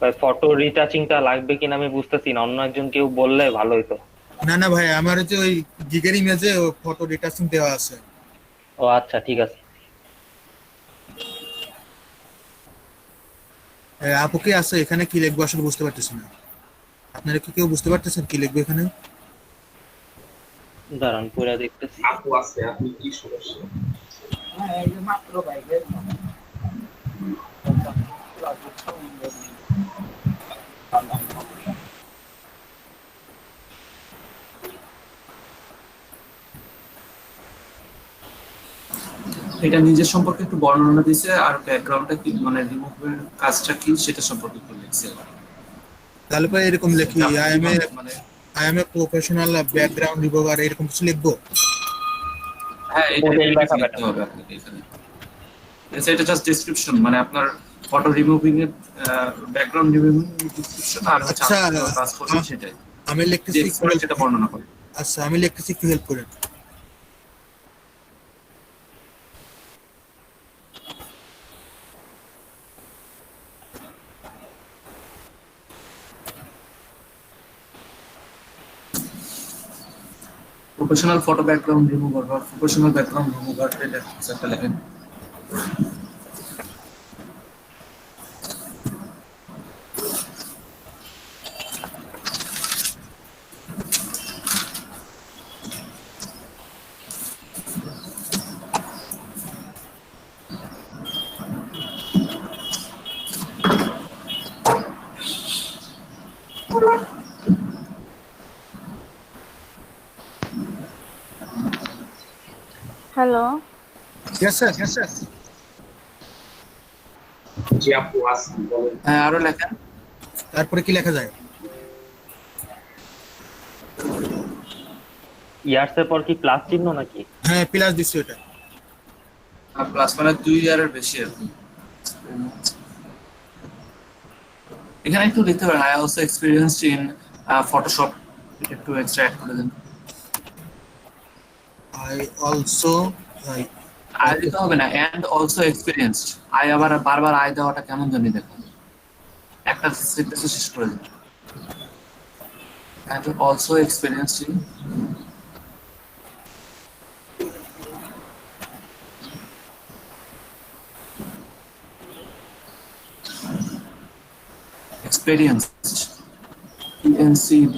ভাই ফটো রিটাচিংটা লাগবে কিনা আমি বুঝতেছি না, অন্য একজন কেউ বললে ভালো হতো। না না ভাই, আমার যে ওই গিগের ইমেজে ফটো ডিটেকশন দেওয়া আছে। ও আচ্ছা ঠিক আছে। আপু কি আছে এখানে? কি লিখবো আসলে বুঝতে পারতেছি না। আপনারা কি কেউ বুঝতে পারতেছেন কি লিখবো এখানে? দাঁড়ান পুরা দেখতেছি। আপু আছে, আপনি কি সমস্যা? এটা নিজের সম্পর্কে একটু বর্ণনা দিছে, আর ব্যাকগ্রাউন্ডটা কি মানে রিমুভের কাজটা কি সেটা সম্পর্কে একটু লিখছে। তাহলে পরে এরকম লিখি, মানে I M a professional background remover, এরকম কিছু লিখবো? হ্যাঁ এটা ওটাই লেখা লিখতে better। হবে আপনাকে এখানে। এটা জাস্ট ডেসক্রিপশন, মানে আপনার ফটো রিমুভিং এর ব্যাকগ্রাউন্ড রিমুভিং ডেসক্রিপশন, আর হচ্ছে আচ্ছা আপনি কাজ করবেন সেটাই, আমি যে লিখতেছি একটু এক্সপার্ট help যেটা করেন। বর্ণনা করে। আচ্ছা আমি লিখতেছি একটু হেল্প করেন। প্রফেশনাল ফটো ব্যাকগ্রাউন্ড রিমুভার বা প্রফেশনাল ব্যাকগ্রাউন্ড রিমুভার, এটা কিছু একটা লেখেন। Hello, Yes sir. জি আপু আসি বলেন। হ্যাঁ, আরো লেখেন। তারপরে কি লেখা যায়? ইয়ার্স এর পর কি প্লাস চিহ্ন নাকি? হ্যাঁ প্লাস দিচ্ছি ওটা। প্লাস মানে 2 ইয়ারের বেশি আর কি। এখানে একটু লিখতে পারেন I also experienced in Photoshop, একটু এক্সট্রা অ্যাড করে দেন। I also আই দিতে হবে না, এন্ড অলসো এক্সপেরিয়েন্সড। আই আবার বারবার আই দেওয়াটা কেমন জানি দেখুন, একটা সেন্টেন্স শেষ করে দিন। And also experienced in experienced, ENCD,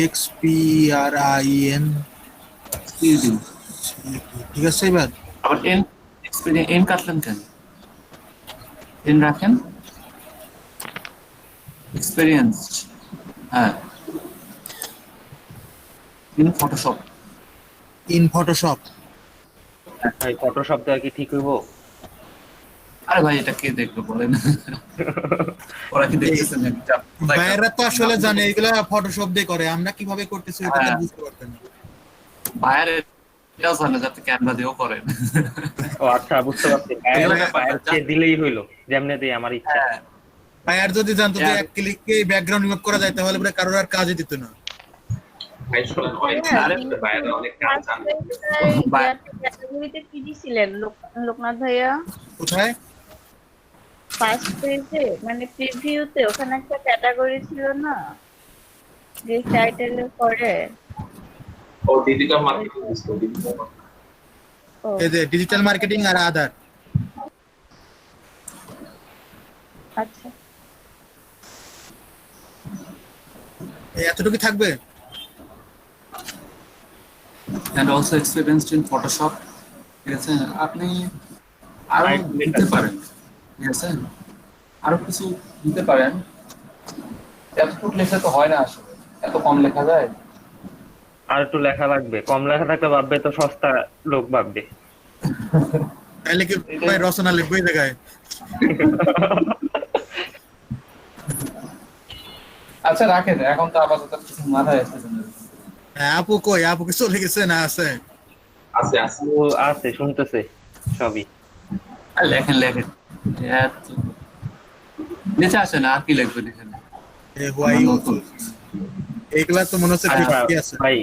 EXPRIN CD। ঠিক আছে এবার? আবার এন এক্সপেরিয়েন্স, এন কাটলেন কেন? এন রাখেন, এক্সপেরিয়েন্সড। হ্যাঁ, ইন ফটোশপ। In Photoshop. ভাই ফটোশপ দেওয়া কি ঠিক হইব? আরে ভাই এটা কে দেখবে বলেন, ওরা কি দেখতেছেন নাকি? বাইরেরা তো আসলে জানে এগুলা ফটোশপ দিয়ে করে, আমরা কিভাবে করতেছি এটা তো বুঝতে পারতেন না। বাইরে এটাও জানে যাতে ক্যানভা দিয়েও করেন। ও আচ্ছা, বুঝতে পারছি। বাইরে দিলেই হইলো, যেমনে দেই আমার ইচ্ছা। বাইরে যদি জানতো যে এক ক্লিকে ব্যাকগ্রাউন্ড রিমুভ করা যায় তাহলে পুরো কারোর আর কাজই দিত না। ভাই শুনেন, অনেক বাইরে অনেক কাজ জানেন। ক্যাটাগরিতে কি দিছিলেন লোকনাথ ভাইয়া? কোথায়? ফার্স্ট পেজে মানে প্রিভিউতে ওখানে একটা ক্যাটাগরি ছিল না, যে টাইটেলের পরে ও ডিজিটাল মার্কেটিং দিছিল, ডিজিটাল এই যে ডিজিটাল মার্কেটিং আর আদার। আচ্ছা এতটুকু থাকবে। and also experienced in Photoshop, ঠিক আছে? আপনি আরো দিতে পারেন, ঠিক আছে? আরো কিছু দিতে পারেন, এতটুকু লেখা তো হয় না আসলে, এত কম লেখা যায়। আর একটু লেখা লাগবে, কম লেখা থাকলে ভাববে তো সস্তা লোক ভাববে। তাহলে কি ভাই রচনা লিখবো এই জায়গায়? আচ্ছা রাখেন, এখন তো আপাতত কিছু মাথায় আসতেছে না। হ্যাঁ আপু কই? আপু কি চলে গেছে না আছে? আছে আছে ও আছে, শুনতেছে সবই। আর লেখেন লেখেন, নিচে আসে না, আর কি লিখবেন এখানে? এইগুলা তো মনে হচ্ছে ঠিকই আছে। ভাই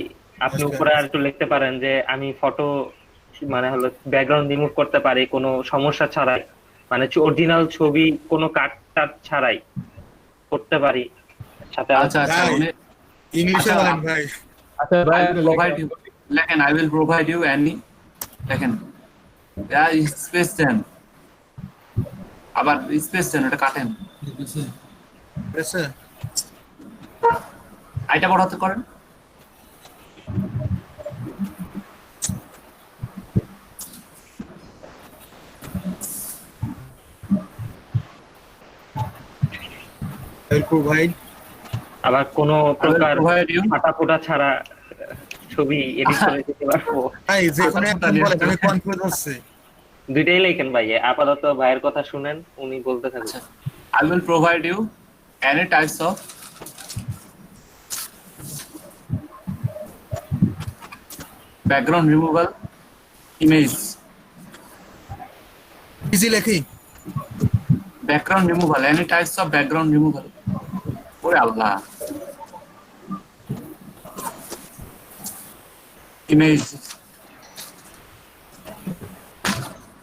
আপনি উপরে আর একটু লিখতে পারেন যে আমি ফটো মানে হলো ব্যাকগ্রাউন্ড রিমুভ করতে পারি কোনো সমস্যা ছাড়াই, মানে অরিজিনাল ছবি কোনো কাট টাট ছাড়াই করতে পারি। সাথে আচ্ছা আচ্ছা, ইংলিশে বলেন ভাই। আচ্ছা ভাই লেখেন I will provide you any, লেখেন স্পেস দেন, আবার স্পেস দেন, এটা কাটেন, ঠিক আছে? আইটা বড় হাতে করেন। I will provide আবার কোনো প্রকার ফাটাফোটা ছাড়া ছবি এডিট করে দিতে পারবো। ভাই যে কোনো একটা বলেন, আমি কনফিউজ হচ্ছি। দুইটাই লেখেন ভাই, আপাতত ভাইয়ের কথা শুনেন, উনি বলতে থাকুন। I will provide you any types of background removal image easy লেখি background removal, any types of background removal. ওরে আল্লাহ, ইমেজ।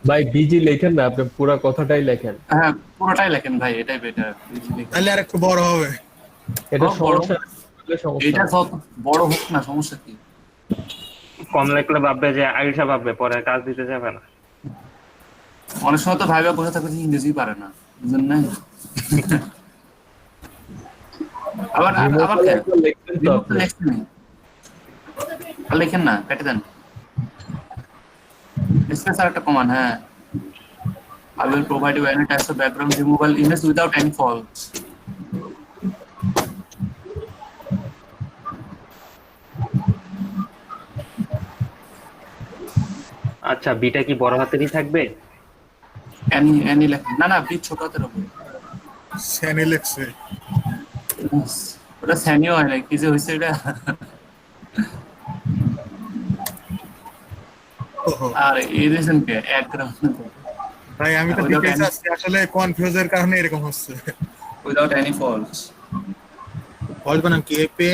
ভাই বিজি লেখেন না, আপনি পুরো কথাটাই লেখেন। হ্যাঁ পুরোটাই লেখেন ভাই, এটাই বেটার। তাহলে আর একটু বড় হবে। এটা বড়, সমস্যা হলে সমস্যা এটা না। যত বড় হোক না সমস্যা কি? কম লেখলে ভাববে যে আইসা ভাববে, পরে কাজ দিতে যাবে না। অনেক সময় তো ভাইবা বসে থাকলে ইংরেজি পারে না, বুঝলেন না? আবার আবার Removal একবার লিখবেন তো আপনি। লেখেন না, কেটে দেন। স্পেস আর একটা কমান। হ্যাঁ, I will provide you any types of background removal image without any fault. আচ্ছা, বিটা কি বড় হাতেরই থাকবে? any লেখেন না, না বি ছোট হাতের হবে। স্যানি লেখছে। ওটা স্যানিও হয় না, কি যে হয়েছে এটা। আর এই রিজন কে এক গ্রাউন্ড ভাই আমি তো ডিটেইলস আসছে, আসলে কনফিউজের কারণে এরকম হচ্ছে। without any faults. ফল্ট বানাম কি F A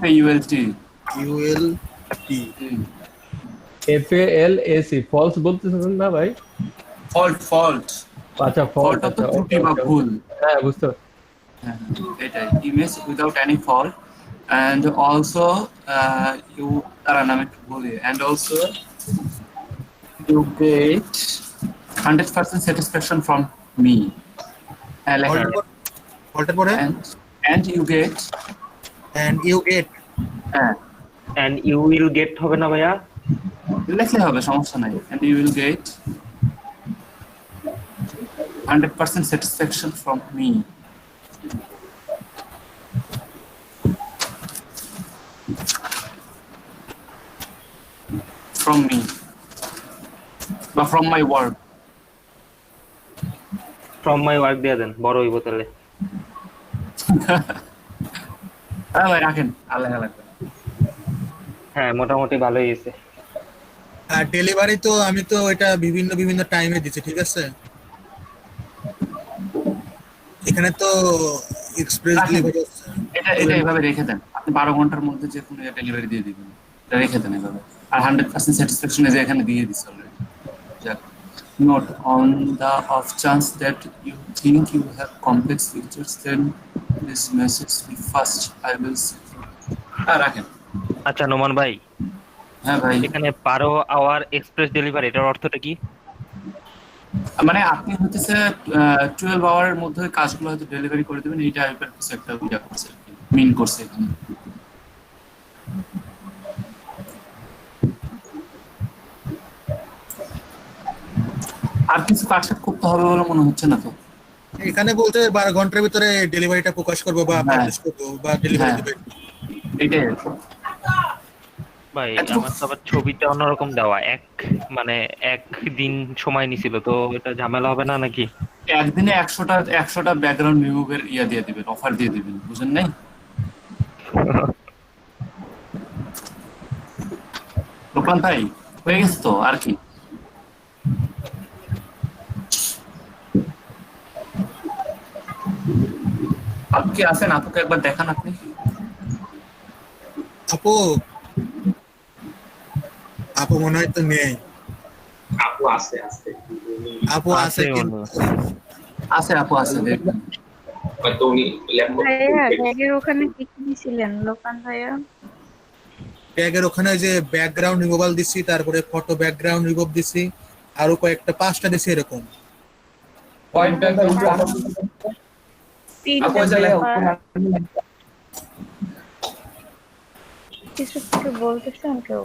FAULT U L T FALAC false বলতেছেন না ভাই? fault আচ্ছা fault ফল্ট, তো ত্রুটি বা ভুল। হ্যাঁ বুঝতে পারছি। এটাই image without any fault, and also you তারা নামে একটু বলি, and also you get 100% satisfaction from me. ফল্টের পরে and you get and you get and you will get হবে না ভাইয়া? লেখলে হবে, সমস্যা নাই। and you will get 100% satisfaction from me. From me বা from my work. from my work দিয়ে দেন, বড় হইব তাহলে। ভাই রাখেন, আল্লাহ আল্লাহ। হ্যাঁ মোটামুটি ভালোই হয়েছে। আর ডেলিভারি তো আমি তো এটা বিভিন্ন বিভিন্ন টাইমে দিচ্ছি, ঠিক আছে? এখানে তো এক্সপ্রেস ডেলিভারি এটা এইভাবে রেখে দেন, আপনি 12 ঘন্টার মধ্যে যে কোনো ডেলিভারি দিয়ে দিবেন, এটা রেখে দেন এভাবে। আর 100% স্যাটিসফ্যাকশন যে এখানে দিয়ে দিচ্ছে already. Not on the off chance that you think you have complex features, then this message be first I will see. রাখেন। আচ্ছা নোমান ভাই, হ্যাঁ ভাই, এখানে 12 আওয়ার এক্সপ্রেস ডেলিভারি, এটার অর্থটা কি? মানে আপনি হচ্ছে 12 আওয়ারের মধ্যে কাজগুলো হয়তো ডেলিভারি করে দেবেন, এই টাইপের কিছু একটা ইয়া করছে, মিন করছে এখানে। আর কিছু কাটছাট করতে হবে বলে মনে হচ্ছে না তো। এখানে বলতে 12 ঘন্টার ভিতরে ডেলিভারিটা প্রকাশ করবো বা পাবলিশ করবো বা ডেলিভারি দেবে, এটাই। ভাই আমার তো আবার ছবিটা অন্যরকম দেওয়া, মানে একদিন সময় নিছিল, তো এটা ঝামেলা হবে না নাকি? একদিনে 100টা ব্যাকগ্রাউন্ড রিমুভের ইয়া দিয়ে দিবেন, অফার দিয়ে দিবেন, বুঝেন নাই? লোকমান ভাই হয়ে গেছে তো, আর কি? আপনি কি আছেন? আপুকে একবার দেখান আপনি। আপু মনে হয় তো নেই। আপু আছে আপু আছে কিন্তু আছে, আপু আছে, দেখবেন হয়তো উনি ল্যাপটপ ভাইয়া ব্যাগের ওখানে কি কি দিছিলেন লোকান ভাইয়া? ট্যাগের ওখানে যে ব্যাকগ্রাউন্ড রিমুভাল দিছি, তারপরে ফটো ব্যাকগ্রাউন্ড রিমুভ দিছি, আরো কয়েকটা 5টা দিছি এরকম। হোয়াইট ব্যাকগ্রাউন্ড কিছু কিছু বলতেছেন কেউ?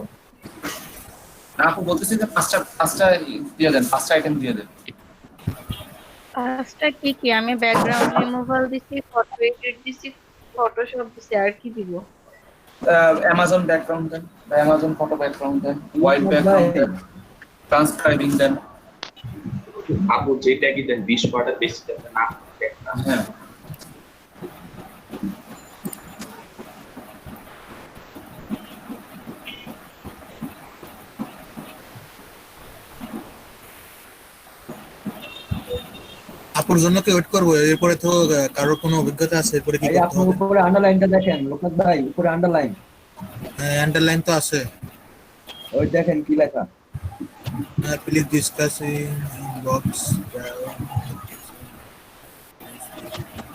আপু বলতেছি যে 5টা দিয়ে দেন, 5টা আইটেম দিয়ে দেন। 5টা কি কি? আমি ব্যাকগ্রাউন্ড রিমুভাল দিছি, ফটো এডিট দিছি, ফটোশপ দিছি, আর কি দিব? অ্যামাজন ব্যাকগ্রাউন্ড দেন, অ্যামাজন ফটো ব্যাকগ্রাউন্ড দেন, হোয়াইট ব্যাকগ্রাউন্ড দেন, ট্রান্সক্রাইবিং দেন। আপু যেটা কি দেন 20 পাটা বেশি দেন না। হ্যাঁ আপুর জন্য কি ওয়েট করবো? এরপরে তো কারোর কোনো অভিজ্ঞতা আছে, এরপরে কি ভাই করতে আপনি হবে? উপরে আন্ডারলাইনটা দেখেন লোকনাথ ভাই, উপরে আন্ডারলাইন, হ্যাঁ, আন্ডারলাইন তো আছে। ওই দেখেন কি লেখা। হ্যাঁ, প্লিজ ডিসকাস ইন বক্স।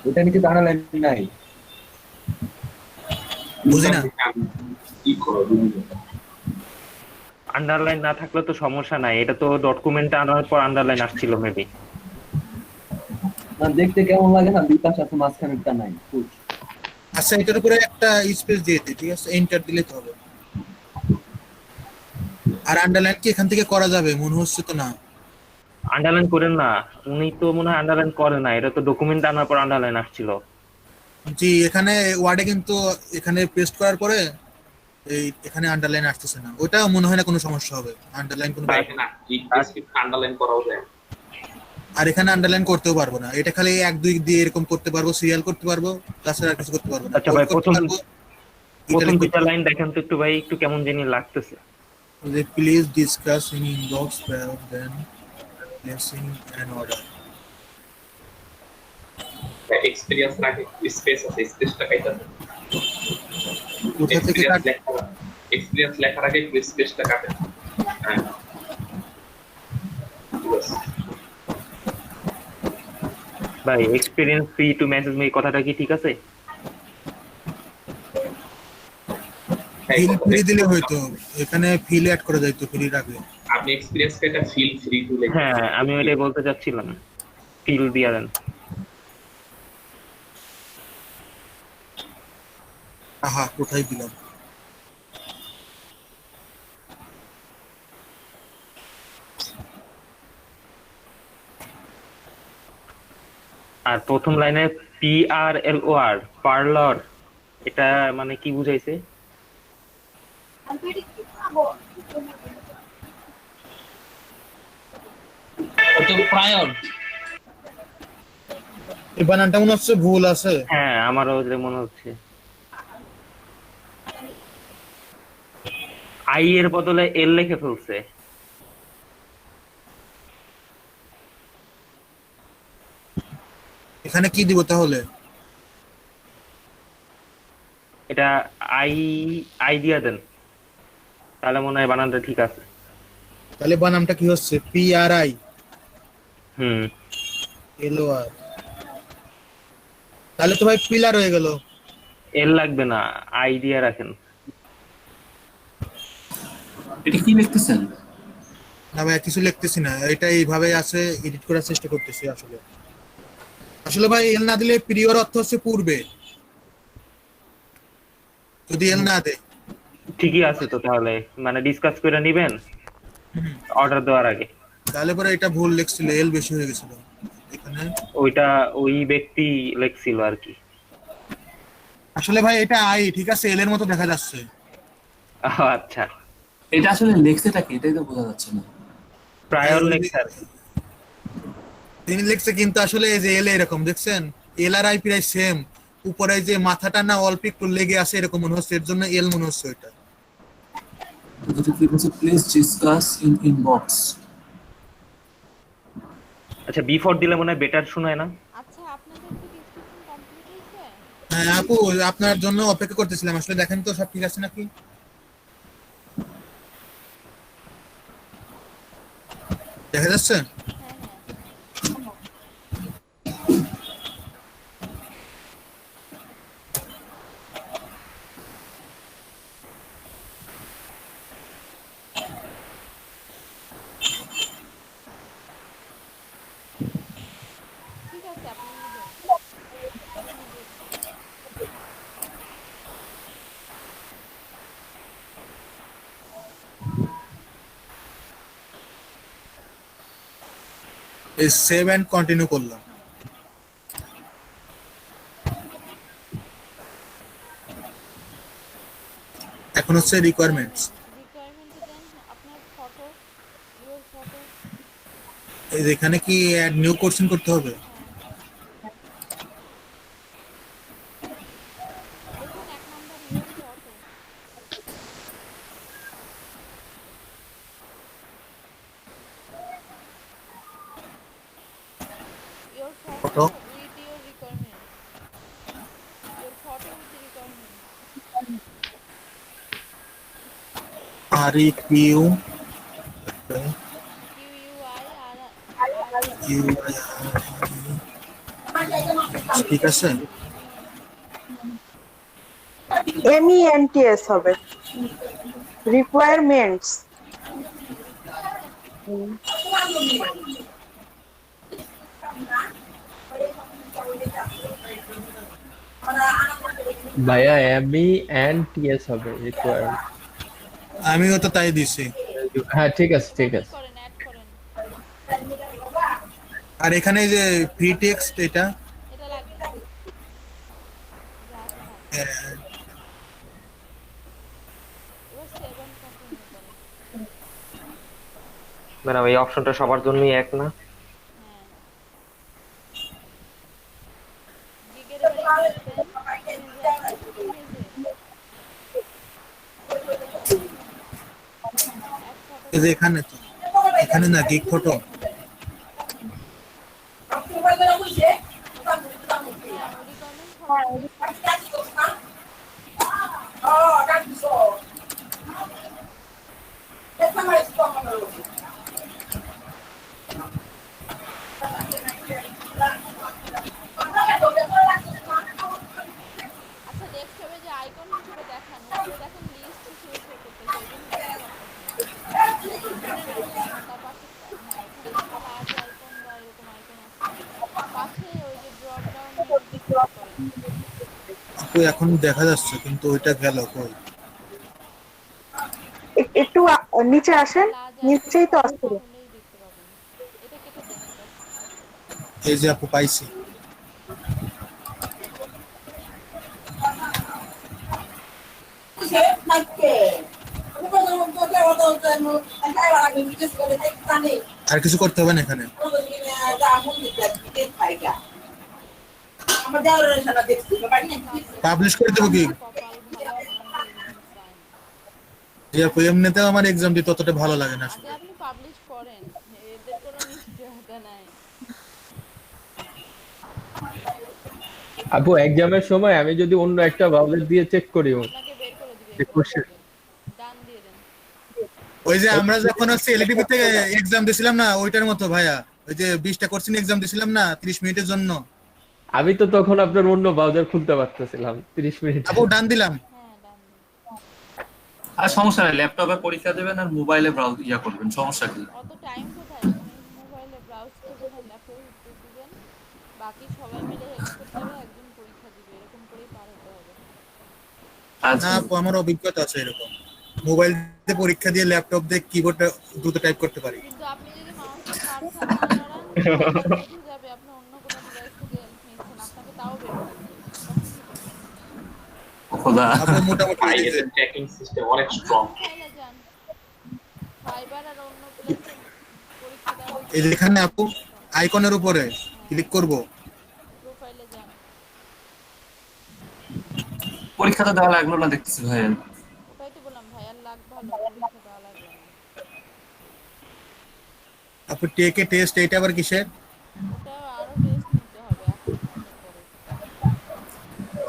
ওইটা নিচে আন্ডারলাইন নাই। বুঝি না। কি করো বুঝি না। আন্ডারলাইন না থাকলে তো সমস্যা নাই, এটা তো ডকুমেন্টে আনার পর আন্ডারলাইন আসছিল মেবি। না দেখতে কেমন লাগে না, দুই পাশে আছে মাঝখানেরটা নাই। আচ্ছা, এটার উপরে একটা স্পেস দিয়ে দিই, ঠিক আছে? এন্টার দিলেই তো হবে। আর আন্ডারলাইন কি এখান থেকে করা যাবে? মনে হচ্ছে তো না। আন্ডারলাইন করেন না, উনি তো মনে হয় আন্ডারলাইন করে না, এটা তো ডকুমেন্ট আনার পর আন্ডারলাইন আসছিল। জি, এখানে ওয়ার্ডে কিন্তু এখানে পেস্ট করার পরে এই এখানে আন্ডারলাইন আসতেছে না। ওটা মনে হয় না কোনো সমস্যা হবে, আন্ডারলাইন কোনো। এখানে আন্ডারলাইন করা যায়। আর এখানে আন্ডারলাইন করতেও পারবো না, এটা খালি 1 2 দিয়ে এরকম করতে পারবো, সিরিয়াল করতে পারবো, তাছাড়া আর কিছু করতে পারবো না। আচ্ছা ভাই, প্রথম ইটালিক দুটা লাইন দেখেন তো একটু ভাই, একটু কেমন জানি লাগতেছে। প্লিজ ডিসকাস ইন ইনবক্স দেন প্লেসিং অ্যান অর্ডার। এক্সপেরিয়েন্স রাখে স্পেস আছে, স্পেসটা কাইটা দেন। কোথা থেকে এক্সপেরিয়েন্স লেখার আগে স্পেসটা কাটে। হ্যাঁ ভাই, experience free to message me, কথাটা কি ঠিক আছে? ফিল ফ্রি দিলে হয়তো, এখানে ফিল অ্যাড করে যাইতো ফ্রি রাখলে। আপনি এক্সপেরিয়েন্সটা এটা ফিল ফ্রি টু লেখা। হ্যাঁ, আমি ওইটাই বলতে চাচ্ছিলাম, ফিল দিয়া দেন। আহা, কোথায় দিলাম? আর প্রথম লাইনে PRLOR, পার্লর, এটা মানে কি বুঝাইছে? তো প্রায়র এই বানানটা মনে হচ্ছে ভুল আছে। হ্যাঁ, আমারও যে মনে হচ্ছে আই এর বদলে এল লিখে ফেলছে। এখানে কি দিব তাহলে? এটা আই আই দিয়া দেন, তাহলে মনে হয় বানানটা ঠিক আছে। তাহলে বানানটা কি হচ্ছে? PRI LOR। তাহলে তো ভাই পিলার হয়ে গেল। এল লাগবে না, আই দিয়ে রাখেন। এটা কি লিখতেছেন? না ভাই, কিছু লিখতেছি না, এটা এইভাবে আছে, এডিট করার চেষ্টা করতেছি। আসলে আসলে ভাই এল না দিলে প্রিয়র অর্থ হচ্ছে পূর্বে, যদি এল না দেয়। ঠিকই আছে তো, তাহলে মানে ডিসকাস করে নিবেন অর্ডার দেওয়ার আগে। তাহলে পরে এটা ভুল লিখছিল, এল বেশি হয়ে গেছিল এখানে। ওইটা ওই ব্যক্তি লিখছিল আর কি। আসলে ভাই এটা আই, ঠিক আছে, এল এর মতো দেখা যাচ্ছে। আচ্ছা, এটা আসলে লেখছেটা কি এটাই তো বোঝা যাচ্ছে না। প্রায়র লেকচার তিনি লিখছে, কিন্তু আসলে এই যে এল এরকম দেখছেন, এল আর আই প্রায় সেম। উপরে যে মাথাটা না অল্প একটু লেগে আছে এরকম মনে হচ্ছে, এর জন্য এল মনে হচ্ছে ওইটা। এটা কি বলছে? Please discuss in inbox. আচ্ছা, বিফোর দিলে মনে হয় বেটার শোনায় না। আচ্ছা, আপনাদের কি ডিসকাশন কমপ্লিট হয়েছে? হ্যাঁ আপু, আপনার জন্য অপেক্ষা করতেছিলাম। আসলে দেখেন তো সব ঠিক আছে নাকি। দেখা যাচ্ছে? ঠিক আছে, আপনি নেবেন। এই সেভ এন্ড কন্টিনিউ করলাম। এখন হচ্ছে রিকোয়ারমেন্টস। রিকোয়ারমেন্টে দেন আপনার ফটো, ইওর ফটো। এই যে এখানে কি অ্যাড নিউ কোশ্চেন করতে হবে? দেখুন 1 number your photo. Your REQ QUI R Q ঠিক আছে। MENTS হবে, রিকোয়ারমেন্টস। ভাইয়া MENTS হবে রিকোয়ার্ড। আমিও তো তাই দিছি। হ্যাঁ ঠিক আছে ঠিক আছে। করেন, অ্যাড করেন। আর এখানে যে ফ্রি টেক্সট এটা এটা লাগবে না, যা আছে থাক। এবার সেভ এন্ড কন্টিনিউ করেন। ম্যাডাম এই অপশনটা সবার জন্যই এক না? হ্যাঁ, গিগের এবার ইমেজ দেন, ইমেজে আসেন, ইমেজে এক ফটো। এই যে এখানে তো এখানে না গিগ ফটো। হ্যাঁ, রিকোয়ারমেন্ট ফটো দিয়েছে। আচ্ছা, ডেস্কটপে যে আইকন হিসেবে দেখান, উপরে দেখেন লিস্ট হিসেবে শো করতেছে, এই জন্য দেখতে পারতেছেন না। উপরে না, তার পাশেরটা, হ্যাঁ, ওখানে একটা লার্জ আইকন বা এরকম আইকন আছে, পাশে ওই যে ড্রপ ডাউন মেনুতে ক্লিক করেন। আপু এখন দেখা যাচ্ছে কিন্তু ওইটা গেল কই? একটু নিচে আসেন, লার্জ নিচেই তো আইকন আছে। তাহলেই দেখতে পাবেন। এটা কেটে দেন এবার। এই যে আপু পাইছি। আর কিছু করতে হবে না এখানে। পাবলিশ করে দেবো কি? কপাল ভালো, আপনাদের এরকম চাই না। যে আপু এমনিতেও আমার এক্সাম দিতে ততটা ভালো লাগে না আগে আসলে। আপনি পাবলিশ করেন, এদের কোনো নিশ্চয়তা নাই। আপু এক্সামের সময় আমি যদি অন্য একটা ব্রাউজার দিয়ে চেক করি আপনাকে বের করে দিবে যে এখান কোশ্চেন, থেকে। ডান দিয়ে দেন। ওই যে আমরা যখন হচ্ছে এলটিভি থেকে এক্সাম দিছিলাম না ওইটার মতো ভাইয়া, ওই যে 20টা কোশ্চেন এক্সাম দিছিলাম না 30 মিনিটের জন্য। আমি তো তখন আপনার অন্য ব্রাউজার খুলতে পারতেছিলাম 30 মিনিট। আপু ডান দিলাম। হ্যাঁ, ডান দিন। আর সমস্যা নাই, ল্যাপটপে পরীক্ষা দেবেন আর মোবাইলে ব্রাউজ করবেন, সমস্যা কি? অত টাইম কোথায়? আপনি মোবাইলে ব্রাউজ করবেন আর ল্যাপটপে উত্তর দিবেন, বাকি সবাই মিলে হেল্প করতে হবে, একজন পরীক্ষা দিবে, এরকম করেই পার হতে হবে। না আচ্ছা আপু আমার অভিজ্ঞতা আছে এরকম, মোবাইল দিয়ে পরীক্ষা দিয়ে ল্যাপটপ দিয়ে কিবোর্ডে দ্রুত টাইপ করতে পারি। কিন্তু আপনি যদি মাউসের কার্সর না নড়ান, তাহলে বুঝে যাবে আপনি অন্য কোনো ডিভাইস থেকে হেল্প নিচ্ছেন, আপনাকে তাও বের করে দিবে। তখন কি করবেন? খোদা। আপু মোটামুটি ভাই এই যে এদের ট্র্যাকিং সিস্টেম অনেক স্ট্রং। প্রোফাইলে যান, ফাইবার আর অন্য প্লেসে পরীক্ষা দেওয়া হয়েছে, এই যে এখানে আপু আইকনের উপরে ক্লিক করব। প্রোফাইলে যান। পরীক্ষা তো দেওয়া লাগলো না দেখতেছি ভাই। ওটাই তো বললাম ভাই, আর লাগ ভালো, পরীক্ষা দেওয়া লাগলো না। আপু টেকে টেস্ট এটা আবার কিসের? ওটা আরো টেস্ট নিতে হবে এখন না, ওটা পরে।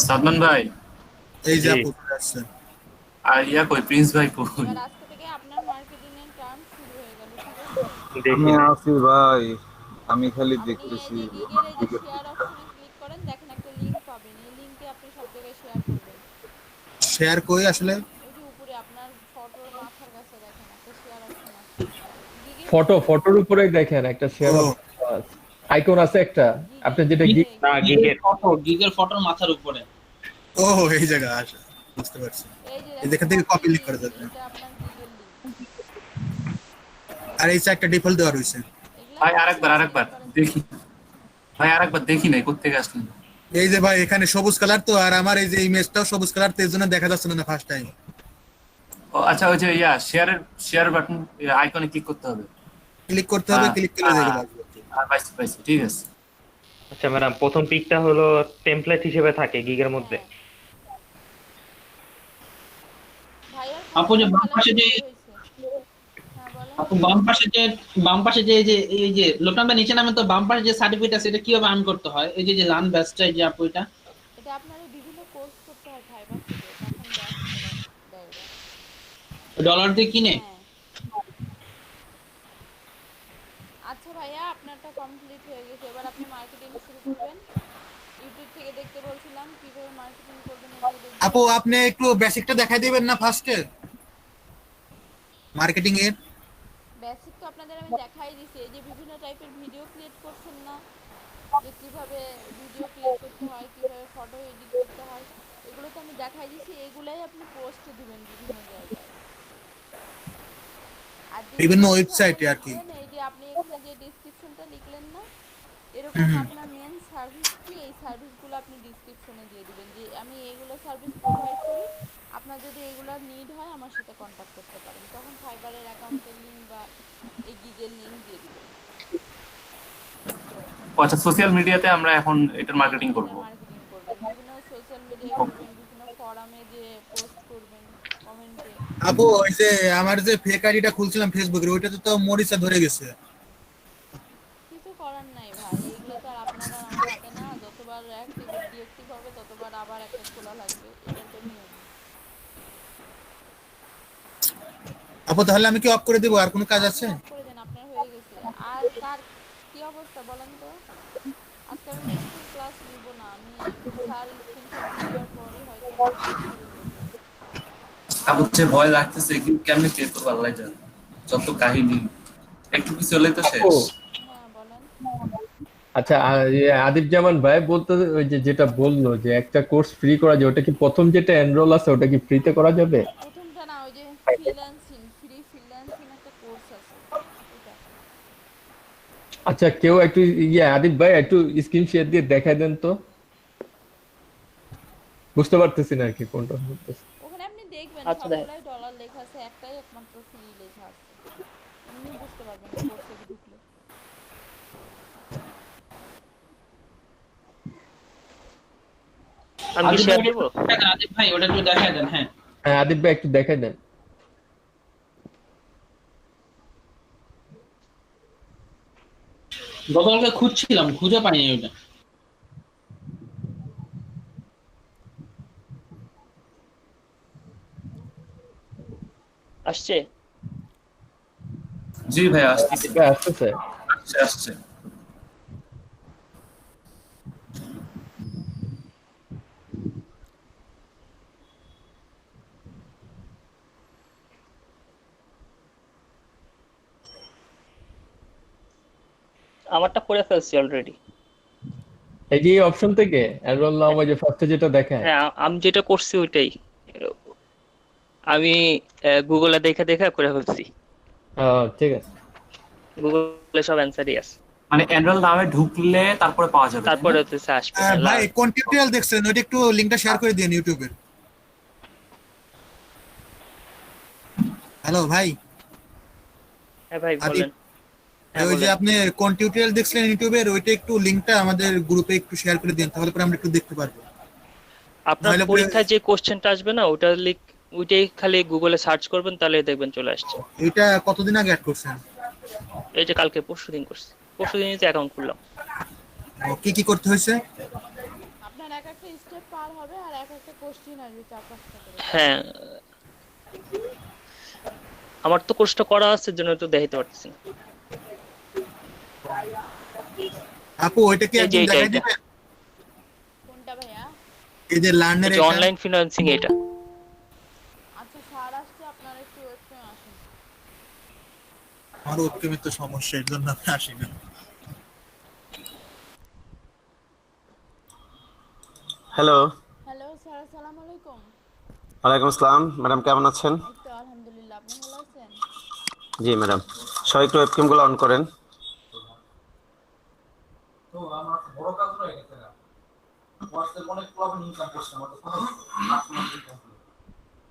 সাদমান ভাই এই যে জি। আপু আসছে। আর কই প্রিন্স ভাই কই? এবার আজকে থেকে আপনার মার্কেটিং এর টার্ম শুরু হয়ে গেল, ঠিক আছে? দেখি আছি ভাই, আমি খালি আপনি এই দেখতেছি। যে গিগের এই যে শেয়ার অপশনে ক্লিক করেন, দেখেন একটা লিংক পাবেন, এই লিংকে আপনি সব জায়গায় শেয়ার করবেন। শেয়ার কই আসলে? ওই যে উপরে আপনার ফটোর মাথার কাছে দেখেন একটা শেয়ার অপশন আছে। গিগের ফটোর উপরে দেখেন একটা শেয়ার ও আইকন আছে একটা, আপনি যেটা গিগে না গিগের গিগের ফটোর মাথার উপরে। ও এই জায়গা আসে, বুঝতে পারছি। এই যে এই যেখান থেকে কপি লিংক লিংক, করা যাবে। এটা আপনার গিগের লিংক। আর এই চারটা ডিফল্ট দেওয়া রয়েছে। এগুলা ভাই কপি আরেকবার দেখি। ভাই আরেকবার দেখি নাই, কোত্থেকে আসলেন? এই যে ভাই এখানে সবুজ কালার তো, আর আমার এই যে ইমেজটাও সবুজ কালার, তো এর জন্য দেখা যাচ্ছে না ফার্স্ট টাইম। ও আচ্ছা, ওই যে শেয়ার বাটন আইকনে ক্লিক করতে হবে। ক্লিক করতে হবে, ক্লিক করলে দেখে আসবে। পাইছি পাইছি, ঠিক আছে। আচ্ছা ম্যাডাম, প্রথম পিকটা হলো টেমপ্লেট হিসেবে থাকে গিগের মধ্যে। ভাইয়ার আপু যে বাম পাশে যে হ্যাঁ বলেন। আপু বাম পাশে যে এই যে লোকনাম্বার নিচে নামে তো বাম পাশে যে সার্টিফিকেট আছে, এটা কিভাবে আর্ন করতে হয়? এই যে লার্ন ব্যাচটা, এই যে আপু এটা এটা আপনার বিভিন্ন কোর্স করতে হয় ফাইবার থেকে, তখন দেয় ওরা। ডলার দিয়ে কিনে? আচ্ছা ভাইয়া, আপনারটা কমপ্লিট হয়ে গেছে, এবার আপনি মার্কেটিং শুরু করবেন। ইউটিউব থেকে দেখতে বলছিলাম কিভাবে মার্কেটিং করবেন, এগুলো দেখবেন। আপু আপনি একটু বেসিকটা দেখাই দিবেন না ফার্স্টে, মার্কেটিং এর? বেসিক তো আপনাদের আমি দেখাই দিছি, এই যে বিভিন্ন টাইপের ভিডিও ক্রিয়েট করছেন না, যে কিভাবে ভিডিও ক্রিয়েট করতে হয়, কিভাবে ফটো এডিট করতে হয়, এগুলো তো আমি দেখাই দিছি। এগুলাই আপনি পোস্টে দিবেন বিভিন্ন জায়গায়, আর বিভিন্ন description ওয়েবসাইটে আর কি। দিবেন এই যে আপনি এখানে যে ডেসক্রিপশনটা লিখলেন না, এরকম আপনার মেন সার্ভিস কি, এই সার্ভিসগুলো আপনি ডেসক্রিপশনে দিয়ে দিবেন যে আমি এগুলো সার্ভিস প্রোভাইড করি, আপনার যদি এগুলো নিড হয় আমার সাথে কন্ট্যাক্ট করতে পারেন। তখন ফাইবারের অ্যাকাউন্টের লিংক বা এই গিগের লিংক দিয়ে দিবেন। আচ্ছা, সোশ্যাল মিডিয়াতে আমরা এখন এটার মার্কেটিং করব। মার্কেটিং করবেন, বিভিন্ন সোশ্যাল মিডিয়ায় করবেন, বিভিন্ন ফোরামে যে পোস্ট করবেন, কমেন্টে। আপু ওই যে আমার যে ফেক আইডিটা খুলছিলাম ফেসবুকের, ওইটাতে তো মরিচা ধরে গেছে। কিছু করার নাই ভাই, এগুলো তো আর আপনার আর আমার হাতে না, যতবার ডিঅ্যাক্টিভ হবে ততবার আবার একটা খোলা লাগবে, এটা তো নিয়ম। আপু তাহলে আমি কি অফ করে দেবো, আর কোনো কাজ আছে? অফ করে দেন, আপনার হয়ে গেছে। আর কার কি অবস্থা বলেন তো? আজকে আমি কিন্তু ক্লাস নিব না, আমি স্যার স্ক্রিনশট দিয়ে দেওয়ার পরই হয়তো আমি ক্লাস শুরু করব। আমার যে ভয় লাগতেছে কিন্তু কেমনে কে তো আল্লাহ জানে, যত কাহিনী একটু কিছু হলেই তো শেষ। হ্যাঁ বলেন। আচ্ছা, আদিব জামান ভাই বলতে, ওই যে যেটা বললো যে একটা কোর্স ফ্রি করা যায়, ওটা কি প্রথম যেটা এনরোল আছে ওটা কি ফ্রিতে করা যাবে? প্রথমটা না, ওই যে ফ্রিল্যান্সিং, ফ্রি ফ্রিল্যান্সিং একটা কোর্স আছে ওটা। আচ্ছা, কেউ একটু আদিব ভাই একটু স্ক্রিন শেয়ার দিয়ে দেখাই দেন তো, বুঝতে পারতেছি না আর কি কোনটা বলতেছে। ওখানে আপনি দেখবেন সবগুলাই ডলার লেখা আছে, একটাই একমাত্র ফ্রি লেখা আছে, এমনি বুঝতে পারবেন কোর্সে ঢুকলে। আমি কি শেয়ার দেব? আদিব ভাই ওটা একটু দেখায় দেন। হ্যাঁ হ্যাঁ আদিব ভাই একটু দেখাই দেন। গতকালকে খুঁজছিলাম, খুঁজে পাইনি ওটা। আসছে? জি ভাই আসতেছে। আসতেছে আসছে। আমারটা করে ফেলছি অলরেডি। এই যে অপশন থেকে এনরোল নাও, ওই যে ফার্স্টে যেটা দেখায়। হ্যাঁ আমি যেটা করছি ওইটাই, আমি গুগলে দেখে দেখে করে ফেলছি। ঠিক আছে, গুগলে সব অ্যানসারই আছে। মানে এনরোল নামে ঢুকলে তারপরে পাওয়া যাবে, তারপরে হচ্ছে আসবে। ভাই কোন টিউটোরিয়াল দেখছেন, ওইটা একটু লিংকটা শেয়ার করে দিন ইউটিউবের। হ্যালো ভাই। হ্যাঁ ভাই বলেন। ওই যে আপনি কোন টিউটোরিয়াল দেখছিলেন ইউটিউবের, ওইটা একটু লিংকটা আমাদের গ্রুপে একটু শেয়ার করে দিন, তাহলে পরে আমরা একটু দেখতে পারবো। আপনার পরীক্ষায় যে কোশ্চেনটা আসবে না, ওইটাই খালি গুগলে সার্চ করবেন, তাহলে দেখবেন চলে আসছে। এটা কতদিন আগে অ্যাড করছেন? এই যে কালকে পরশুদিন করছি, পরশুদিনই তো অ্যাকাউন্ট খুললাম। কি কি করতে হয়েছে? আপনার এক একটা স্টেপ পার হবে আর এক একটা কোশ্চেন আসবে 4-5টা করে। হ্যাঁ আমার তো কোর্সটা করা আছে, জন্য তো দেখাইতে পারতেছি না। আপু ওইটা কি একদম দেখাই দিবেন? কোনটা ভাইয়া? এই যে লার্নার, এটা অনলাইন ফিন্যান্সিং এটা। আচ্ছা স্যার আসছে, আপনারা একটু ওয়েবসাইটে আসুন। আমার ওয়েবক্যামে তো সমস্যা, এর জন্য আমি আসি না। হ্যালো হ্যালো স্যার, আসসালামু আলাইকুম। ওয়ালাইকুম আসসালাম ম্যাডাম, কেমন আছেন? এই তো আলহামদুলিল্লাহ, আপনি ভালো আছেন? জি ম্যাডাম, সবাই একটু ওয়েবক্যামগুলো অন করেন। তো আমার বড় কাজ হয়ে গেছে না, হোয়াটসঅ্যাপ অনেক প্রবলেম ইনকাম করছে আমার তো।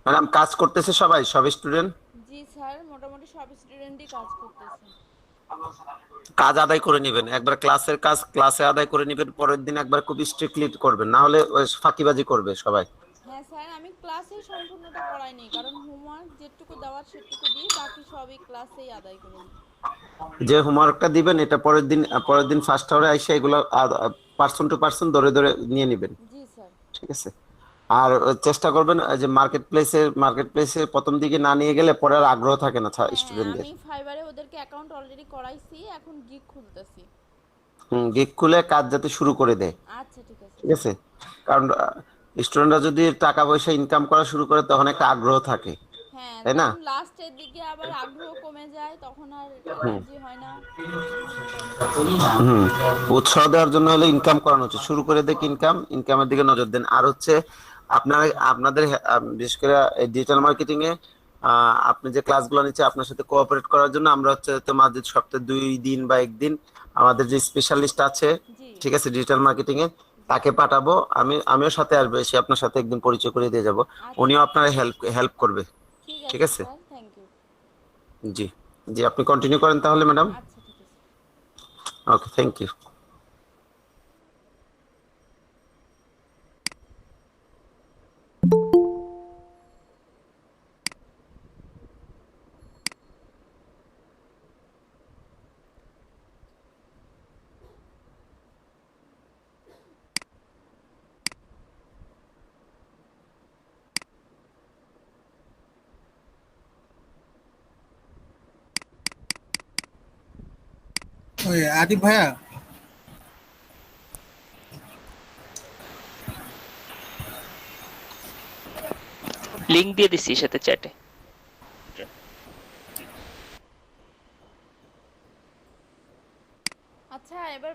ম্যাডাম কাজ করতেছে সবাই, সব স্টুডেন্ট? জি স্যার, মোটামুটি সব স্টুডেন্টই কাজ করতেছে। কাজ আদায় করে নেবেন, একবার ক্লাসের কাজ ক্লাসে আদায় করে নেবেন, পরের দিন একবার খুব স্ট্রিক্টলি করবেন, না হলে ফাঁকিবাজি করবে সবাই। হ্যাঁ স্যার, আমি ক্লাসেই সম্পূর্ণটা করাইনি, কারণ হোমওয়ার্ক যেটুকু দেওয়ার সেটুকু দিই, বাকি সবই ক্লাসেই আদায় করে নিই। যে হোমওয়ার্কটা দিবেন এটা পরের দিন ফার্স্ট আওয়ারে আইসা এগুলো পার্সন টু পার্সন ধরে ধরে নিয়ে নেবেন। জি স্যার। ঠিক আছে, আর চেষ্টা করবেন যে মার্কেট প্লেসে প্রথম দিকে না নিয়ে গেলে পরে আর আগ্রহ থাকে না স্টুডেন্টদের। আমি ফাইবারে ওদেরকে অ্যাকাউন্ট অলরেডি করাইছি, এখন গিগ খুলতেছি। গিগ খুলে কাজ যাতে শুরু করে দেয়। আচ্ছা ঠিক আছে। ঠিক আছে, কারণ স্টুডেন্টরা যদি টাকা পয়সা ইনকাম করা শুরু করে তখন একটা আগ্রহ থাকে, হ্যাঁ, তাই না? তখন লাস্টের দিকে আবার আগ্রহ কমে যায়, তখন আর হুম রাজি হয় না। হুম উৎসাহ দেওয়ার জন্য হলে ইনকাম করানো হচ্ছে, শুরু করে দেখ ইনকামের দিকে নজর দেন। আর হচ্ছে আপনাদের বিশেষ করে ডিজিটাল মার্কেটিং এ আপনি যে ক্লাসগুলো নিচ্ছে আপনার সাথে কোঅপারেট করার জন্য আমরা হচ্ছে মাঝে সপ্তাহে 2 দিন বা 1 দিন আমাদের যে স্পেশালিস্ট আছে, ঠিক আছে, ডিজিটাল মার্কেটিং এ তাকে পাঠাবো। আমিও সাথে আসবো, এসে আপনার সাথে একদিন পরিচয় করে দিয়ে যাব, উনিও আপনার হেল্প করবে। ঠিক আছে, থ্যাংক ইউ। জি জি, আপনি কন্টিনিউ করেন তাহলে ম্যাডাম। আচ্ছা ঠিক আছে। ওকে, থ্যাংক ইউ। ওই আদিব ভাইয়া, লিংক দিয়ে দিছি সাথে চ্যাটে। আচ্ছা, এবার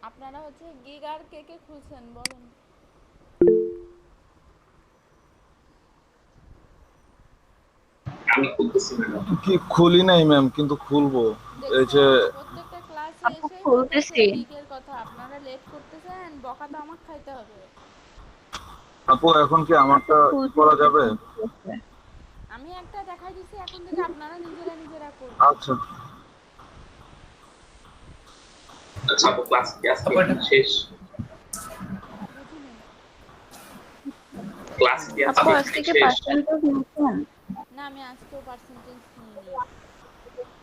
আপনারা হচ্ছে গিগ আর কে কে খুলছেন বলেন। আমি খুলতেছি ম্যাডাম। কি খুলি নাই ম্যাম, কিন্তু খুলবো। এই যে প্রত্যেকটা ক্লাসে এসে খুলতেছি। গিগের কথা আপনারা লেট করতেছেন, বকা তো আমাকে খাইতে হবে। আপু এখন কি আমারটা করা যাবে? আমি একটা দেখাই দিছি, এখন থেকে আপনারা নিজেরা করবেন। আচ্ছা আচ্ছা আপু, ক্লাস শেষ? ক্লাস কি আপু আজকে কি পার্সেন্টেজ নিছেন? না, আমি আজকেও পার্সেন্টেজ নিইনি।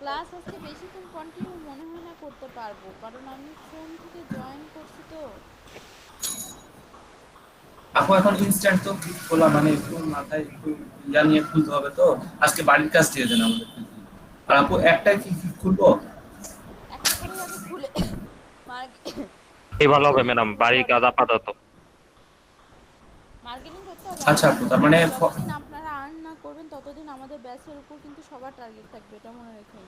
ক্লাস আজকে বেশিক্ষণ কন্টিনিউ মনে হয় না করতে পারবো, কারণ আমি ফোন থেকে জয়েন করছি তো। আপু এখন ইনস্ট্যান্ট তো খোলা, মানে একটু মাথায় একটু নিয়ে খুলতে হবে, তো আজকে বাড়ির কাজ দিয়ে দেন আমাদের। আর আপু একটাই কি খুলবো? একটা করে আগে খুলে এই ভালো হবে ম্যাডাম, বাড়ির কাজ আপাতত। মার্কেটিং করতে হবে। আচ্ছা আপু, তার মানে যতদিন আপনারা আর্ন না করবেন ততদিন আমাদের ব্যাচের উপর কিন্তু সবার টার্গেট থাকবে, এটা মনে রাখেন।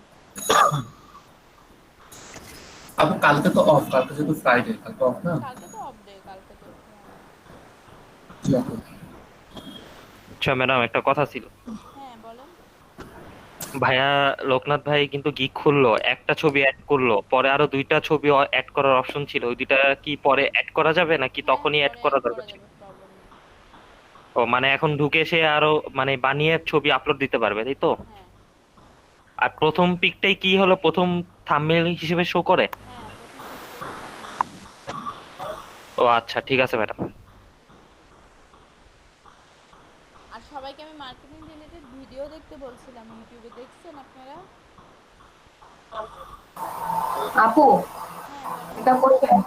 আপু কালকে তো অফ, কালকে যেহেতু ফ্রাইডে, কালকে অফ না? কালকে তো অফ ডে, কালকে তো। জি আপু। আচ্ছা ম্যাডাম, একটা কথা ছিল। হ্যাঁ বলেন। ভাইয়া লোকনাথ ভাই কিন্তু গিগ খুললো, একটা ছবি অ্যাড করলো, পরে আরো 2টা ছবি অ্যাড করার অপশন ছিল, ওই 2টা কি পরে অ্যাড করা যাবে নাকি তখনই অ্যাড করা দরকার ছিল? ও মানে এখন ঢুকে সে আরো মানে বানিয়ে ছবি আপলোড দিতে পারবে, তাই তো? আর প্রথম পিকটাই কি হলো, প্রথম থাম্বনেল হিসেবে শো করে? ও আচ্ছা, ঠিক আছে ম্যাডাম। আর সবাইকে আমি মার্কেটিং রিলেটেড ভিডিও দেখতে বলছিলাম, ইউটিউবে দেখছেন আপনারা? আপু এটা করছেন?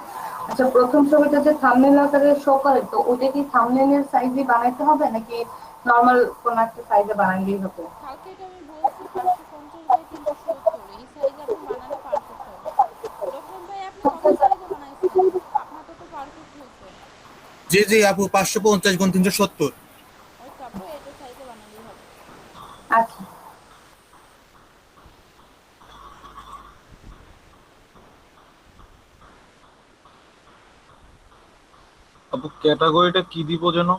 আচ্ছা, প্রথম ছবিটা যে থাম্বনেল আকারে শো করে, তো ওটা কি থাম্বনেলের সাইজে বানাইতে হবে নাকি নরমাল কোন একটা সাইজে বানাইলেই হবে? কালকে এটা আমি বলছি 550 বাই 370, এই সাইজে আপনি বানালে পারফেক্ট হবে। লোকনাথ ভাই আপনি কত সাইজে বানাইছেন? আপনার তো পারফেক্ট হয়েছে। জি জি আপু, 550 গুণ 370। ওই তো আপু, এটা সাইজে বানালেই হবে। আচ্ছা আপু ক্যাটাগরিটা কি দিব যেন,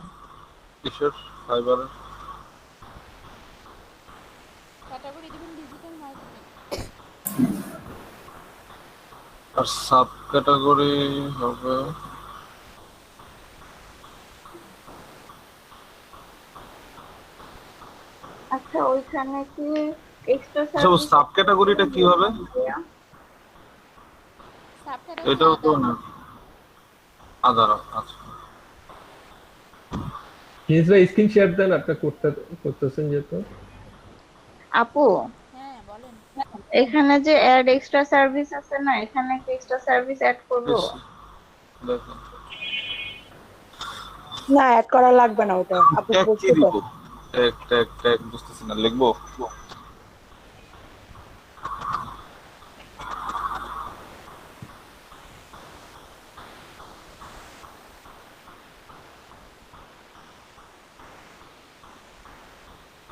কিসের ফাইবারের? ক্যাটাগরি দিবেন ডিজিটাল মার্কেটিং। আর সাব ক্যাটাগরি হবে আচ্ছা, ওইখানে কি এক্সট্রা আচ্ছা, সাব ক্যাটাগরিটা কি হবে? এটাও তো না, আদার। আচ্ছা প্লিজ ভাই স্ক্রিন শেয়ার দেন, আপনি করতেছেন যেহেতু। আপু হ্যাঁ বলেন। এখানে যে অ্যাড এক্সট্রা সার্ভিস আছে না, এখানে কি এক্সট্রা সার্ভিস অ্যাড করব? না অ্যাড করা লাগবে না ওটা আপু ট্যাগ কি বলছে তো দিব? ট্যাগ বুঝতেছি না, লিখবো?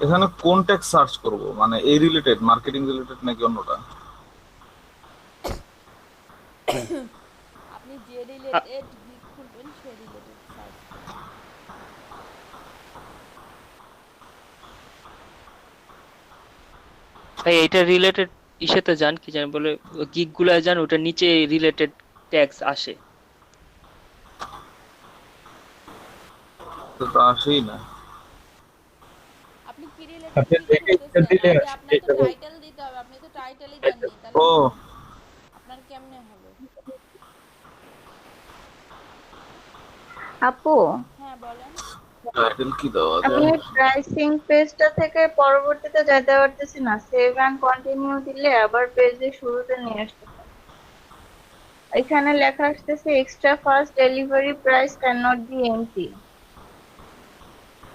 এখানে কোন ট্যাগ সার্চ করব, মানে এই রিলেটেড, মার্কেটিং রিলেটেড নাকি অন্যটা? আপনি যে রিলেটেড গিগ খুলবেন সেই রিলেটেড সার্চ ভাই এটা রিলেটেড ইসেতে যান, কি জানি বলে গিগ গুলায় যান, ওটা নিচে রিলেটেড ট্যাগস আসে। তো আসেই না। আপনি কি আপনি দেখে এটা দিলে আপনার তো টাইটেল দিতে হবে, আপনি তো টাইটেলই দেননি, তাহলে ও আপনার কেমনে হবে? আপু হ্যাঁ বলেন। টাইটেল কি দেওয়া আমি যায়? প্রাইসিং পেজটা থেকে পরবর্তীতে যেতে পারতেছি না, সেভ এন্ড কন্টিনিউ দিলে আবার পেজের শুরুতে নিয়ে আসতে। এখানে লেখা আসতেছে extra fast delivery price can not be empty.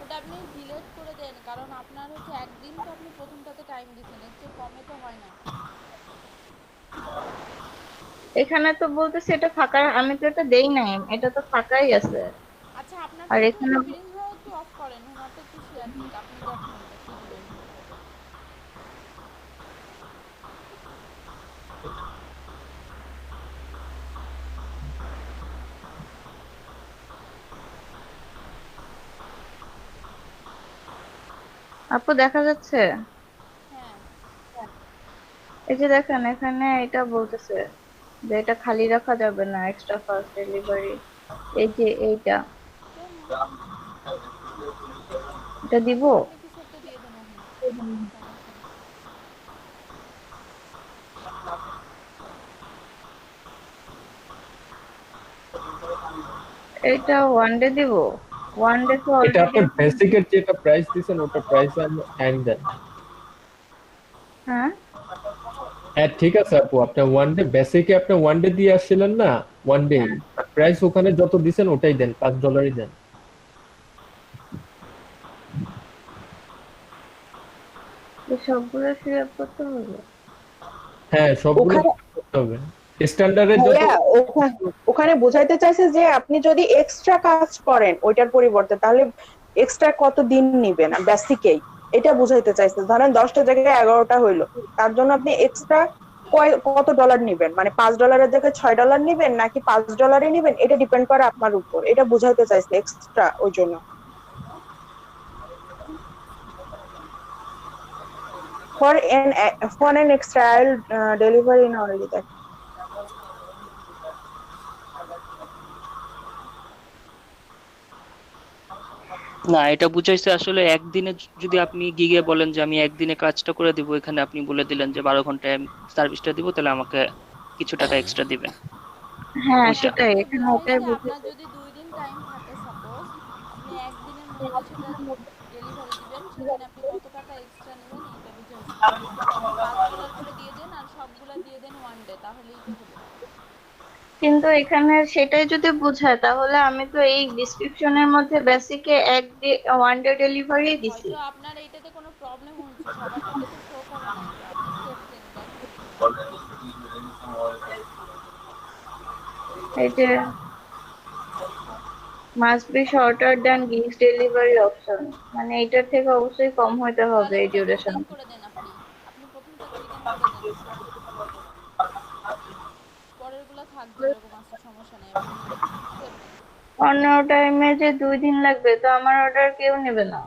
ওটা আপনি ডিলিট করে দেন, কারণ আপনার হচ্ছে একদিন তো আপনি প্রথমটাতে টাইম দিচ্ছেন, এর চেয়ে কমে তো হয় না। এখানে তো বলতেছে এটা ফাঁকা, আমি তো এটা দেই নাই, এটা তো ফাঁকাই আছে। আচ্ছা আপনার আর তো এখানে স্ক্রিন হ্যাঁ একটু অফ করেন, আমার তো একটু শেয়ার দিক, আপনি দেখেন এটা কি দিবেন। আপু দেখা যাচ্ছে? হ্যাঁ এই যে দেখেন এখানে এটা বলতেছে যে এটা খালি রাখা যাবে না, এক্সট্রা ফাস্ট ডেলিভারি। এই যে এইটা এটা দিব। আপনি কিছু একটা দিয়ে দেন ওখানে। এটা ওয়ান ডে দিব, ওয়ান ডে তো এটা অলরেডি। আপনার বেসিকের যেটা প্রাইস দিছেন ওটা প্রাইস এন্ড দেন। হ্যাঁ হ্যাঁ ঠিক আছে আপু, আপনার ওয়ান ডে বেসিকে আপনি ওয়ান ডে দিয়ে আসছিলেন না, ওয়ান ডে প্রাইস ওখানে যত দিছেন ওটাই দেন, $5 দেন। এই সবগুলো ফিল আপ করতে হবে। হ্যাঁ সবগুলো করতে হবে, স্ট্যান্ডার্ডের যত। ভাইয়া ওখানে বোঝাইতে চাইছে যে আপনি যদি এক্সট্রা কাজ করেন ওইটার পরিবর্তে তাহলে এক্সট্রা কত দিন নিবেন বেসিকেই, এটা বুঝাইতে চাইছে। ধরেন 10টা জায়গায় 11টা হইলো, তার জন্য আপনি এক্সট্রা কত ডলার নিবেন, মানে $5 জায়গায় $6 নিবেন নাকি $5 নিবেন, এটা ডিপেন্ড করে আপনার উপর, এটা বুঝাইতে চাইছে এক্সট্রা ওই জন্য। For an extra delivery in already that. না এটা বুঝাইছে আসলে একদিনে যদি আপনি গিগে বলেন যে আমি একদিনে কাজটা করে দিব, এখানে আপনি বলে দিলেন যে 12 ঘন্টায় সার্ভিসটা দিব, তাহলে আমাকে কিছু টাকা এক্সট্রা দিবেন। হ্যাঁ ওইটা। সেটাই, এখানে ওটাই আপনার বুঝাইছে। যদি 2 দিন টাইম থাকে, সাপোজ আপনি একদিনের মধ্যে সেটা ডেলিভারি দিবেন, সেখানে আপনি কত টাকা এক্সট্রা নেবেন এটা বুঝাইছে। আপনি $5 করে দিয়ে দেন আর সবগুলা দিয়ে দেন ওয়ান ডে, তাহলেই তো হলো। কিন্তু এখানে সেটাই যদি বোঝায় তাহলে আমি তো এই ডিসক্রিপশনের মধ্যে বেসিকে ওয়ান ডে ডেলিভারি দিছি। হয়তো আপনার এইটাতে কোনো প্রবলেম হচ্ছে, সবারটাতে তো শো করে না এটা, আপনি চেক দেন দেখেন। এই যে must be shorter than gigs delivery option, মানে এটার থেকে অবশ্যই কম হতে হবে এই ডিউরেশন। করে দেন আপনি, আপনি প্রথমটা 2 দিন করে দেন, পরেরগুলো থাকবে এরকম আছে, সমস্যা নেই, আপনি সেভ নেন। অন্য টাইমে যে 2 দিন লাগবে তো আমার অর্ডার কেউ নেবে না।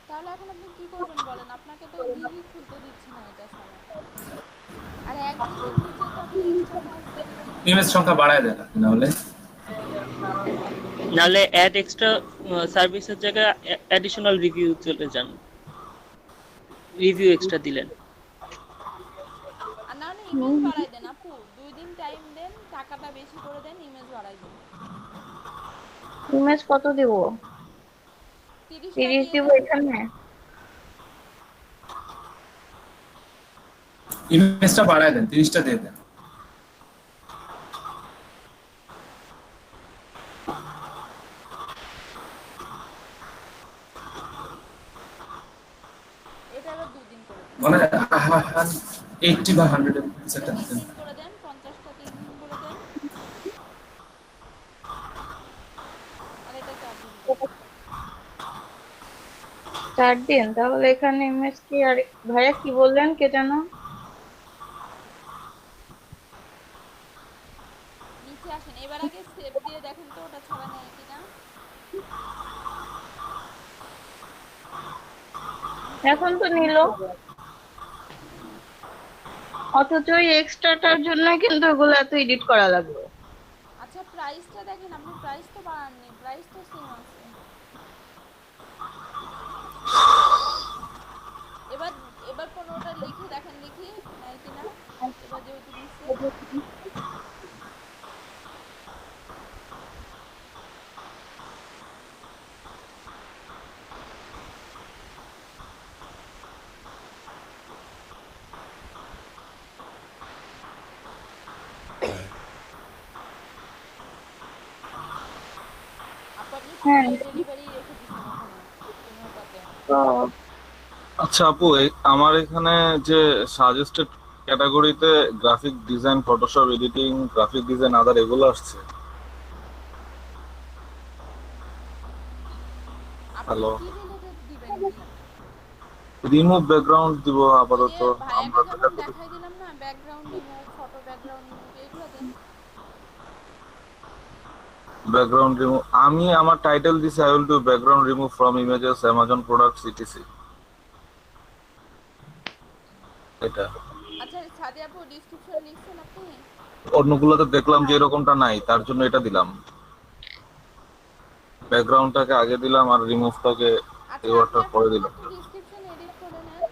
তাহলে এখন আপনি কি করবেন বলেন, আপনাকে তো গিগই খুলতে দিচ্ছে না এটা ছাড়া। আর একদিনের নিচে তো আপনি এক্সট্রা ফাস্ট ডেলিভারি ইমেজ সংখ্যা বাড়ায় দেন আপনি, নাহলে নালে অ্যাড এক্সট্রা সার্ভিসের জায়গায় অ্যাডিশনাল রিভিউ চলে যান, রিভিউ এক্সট্রা দিলেন। আর না হলে ইমেজ বাড়াই দেন আপু, 2 দিন টাইম দেন, টাকাটা বেশি করে দেন, ইমেজ বাড়াই দেন। ইমেজ কত দিব? 30 দিব এখানে। ইমেজটা বাড়ায় দেন, 30টা দিয়ে দেন। মানে 80 বা 100 এর কিছু একটা দিতেন। 3 করে দেন, 50টা 3 দিন করে দেন। আর এটা 4 দিন করে দেন। 4 দিন, তাহলে এখানে এমএসটি আর ভাইয়া কি বললেন কে জানো? নিচে আসেন, এবার আগে সেভ দিয়ে দেখেন তো ওটা ছাড়া নেয় কিনা। এখন তো নিল, অথচ ওই এক্সট্রাটার জন্য কিন্তু ওগুলো এত এডিট করা লাগবে। আচ্ছা প্রাইসটা দেখেন, আপনি প্রাইস তো বাড়াননি, প্রাইস তো সেম আছে। এবার এবার 15টা লিখে দেখেন দেখি নেয় কিনা। এবার যেহেতু দিচ্ছে আপনি হ্যাঁ ডেলিভারি রেখে দিছেন ওখানে 15টাতে। আচ্ছা আপু, আমার এখানে যে সাজেস্টেড ক্যাটাগরিতে graphic design, Photoshop editing, graphic design other এগুলো আসছে। হ্যালো, কি রিলেটেড দিবেন কি? রিমুভ ব্যাকগ্রাউন্ড দিব আপাতত। আমরা ভাইয়াকে যেমন দেখাই দিলাম না, background remove, photo background remove, এগুলো দেন। ব্যাকগ্রাউন্ড রিমুভ আমি আমার টাইটেল দিছি I will do background remove from images Amazon products etc. এটা আচ্ছা সাদিয়া আপু ডেসক্রিপশন লিখছেন আপনি? অন্যগুলোতে দেখলাম যে এরকমটা নাই, তার জন্য এটা দিলাম। ব্যাকগ্রাউন্ডটাকে আগে দিলাম আর রিমুভটাকে এই ওয়ার্ডটা পরে দিলাম। ডেসক্রিপশন এডিট করে নেন,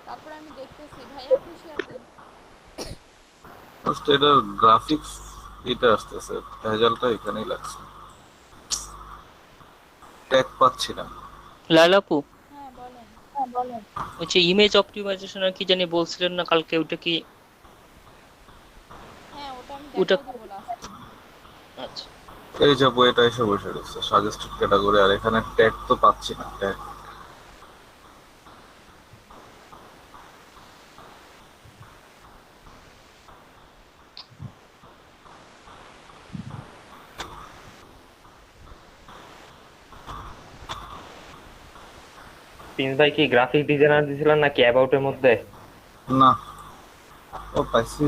তারপর আমি দেখতেছি। ভাইয়া আপনি শেয়ার দেন। ফার্স্ট এটার গ্রাফিক্স এটা আসতেছে, ভেজালটা এখানেই লাগছে, ট্যাগ পাচ্ছি না। লালাপু, হ্যাঁ বলেন। ওই যে ইমেজ অপটিমাইজেশন আর কি জানি বলছিলেন না কালকে, ওটা কি? হ্যাঁ ওটা আমি ওটা দেখাই দেব লাস্টে। আচ্ছা, এই যে এটা এসে বসে রয়েছে সাজেস্টেড ক্যাটাগরি, আর এখানে ট্যাগ তো পাচ্ছি না। ট্যাগ প্রিন্স ভাই কি গ্রাফিক ডিজাইনার দিছিলেন নাকি অ্যাবাউটের মধ্যে? না, ও পাইছি।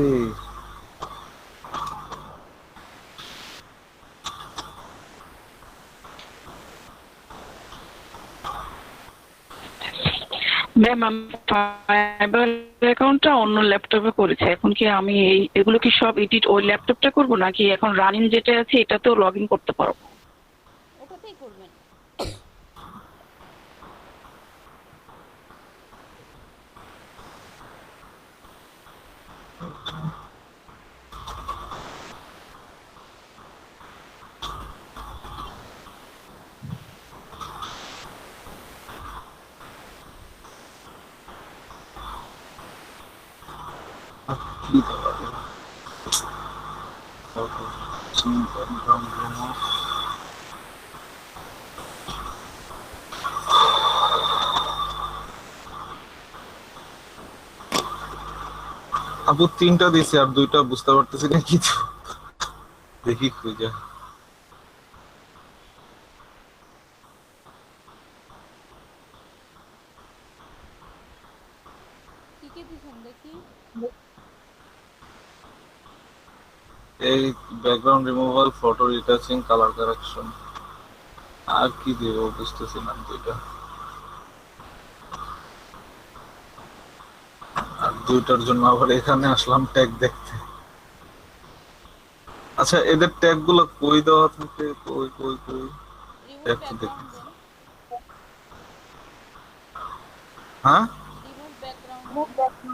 ম্যাম আমি ফাইবার অ্যাকাউন্টটা অন্য ল্যাপটপে করেছি, এখন কি আমি এগুলো কি সব এডিট ওই ল্যাপটপটা করব নাকি এখন রানিং যেটা আছে এটাতেও লগ ইন করতে পারবো? ওটাতেই করবেন। আপু 3টা দিছি আর 2টা বুঝতে পারতেছি না কি তো, দেখি খুঁজে। কি কি দিছেন দেখি। এই background removal, photo retouching, colour correction, আর কি দিব বুঝতেছি না। 2টা আর 2টার জন্য আবার এখানে আসলাম ট্যাগ দেখতে। আচ্ছা এদের ট্যাগ গুলো কই দেওয়া থাকে? কই কই কই ট্যাগ তো দেখি। হ্যাঁ রিমুভ ব্যাকগ্রাউন্ড,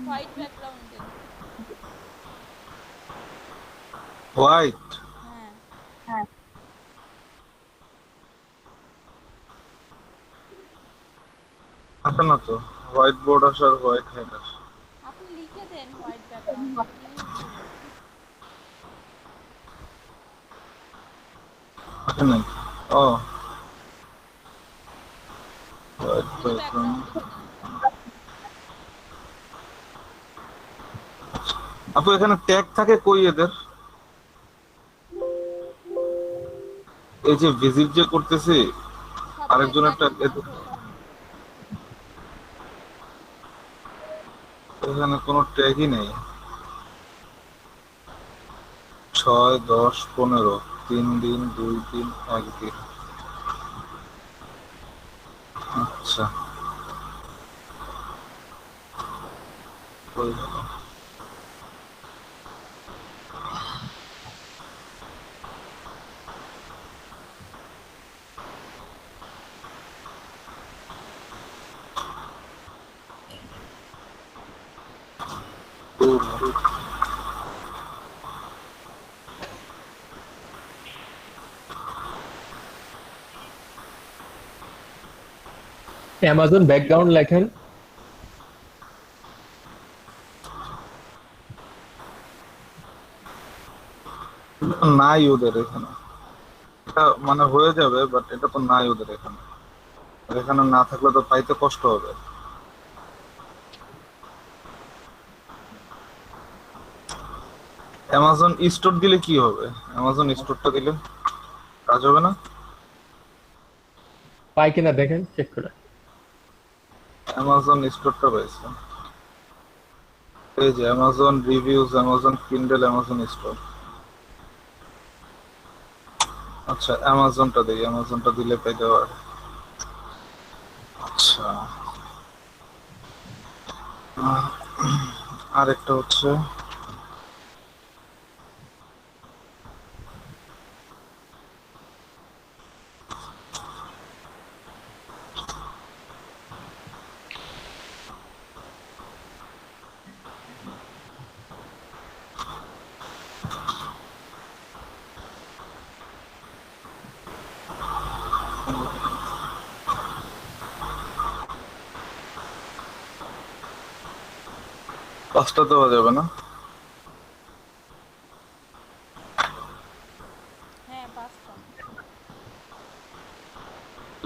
হোয়াইট ব্যাকগ্রাউন্ড দেন। হোয়াইট? হ্যাঁ আছে না তো, হোয়াইট বোর্ড আসার হোয়াইট হেড আসে। আপনি লিখে দেন হোয়াইট ব্যাকগ্রাউন্ড, আছে না? ও হোয়াইট ব্যাকগ্রাউন্ড, আপু এখানে ট্যাগ থাকে কই এদের? এই যে ভিজিট যে করতেছি আরেকজন একটা এখানে কোনো ট্যাগই নেই। 6, 10, 15 3 দিন 2 দিন 1 দিন। আচ্ছা কই গেল? অ্যামাজন ব্যাকগ্রাউন্ড লেখেন। নাই ওদের এখানে, এটা মানে হয়ে যাবে বাট এটা তো নাই ওদের এখানে। এখানে না থাকলে তো পাইতে কষ্ট হবে। অ্যামাজন স্টোর দিলে কি হবে? অ্যামাজন স্টোরটা দিলে কাজ হবে না? পাই কিনা দেখেন, চেক করে। অ্যামাজন স্টোরটা পাইছে, এই যে Amazon reviews, Amazon Kindle, Amazon store. আচ্ছা অ্যামাজনটা দিই, অ্যামাজনটা দিলে পেয়ে যাওয়ার। আচ্ছা আরেকটা হচ্ছে পাঁচটা দেওয়া যাবে না?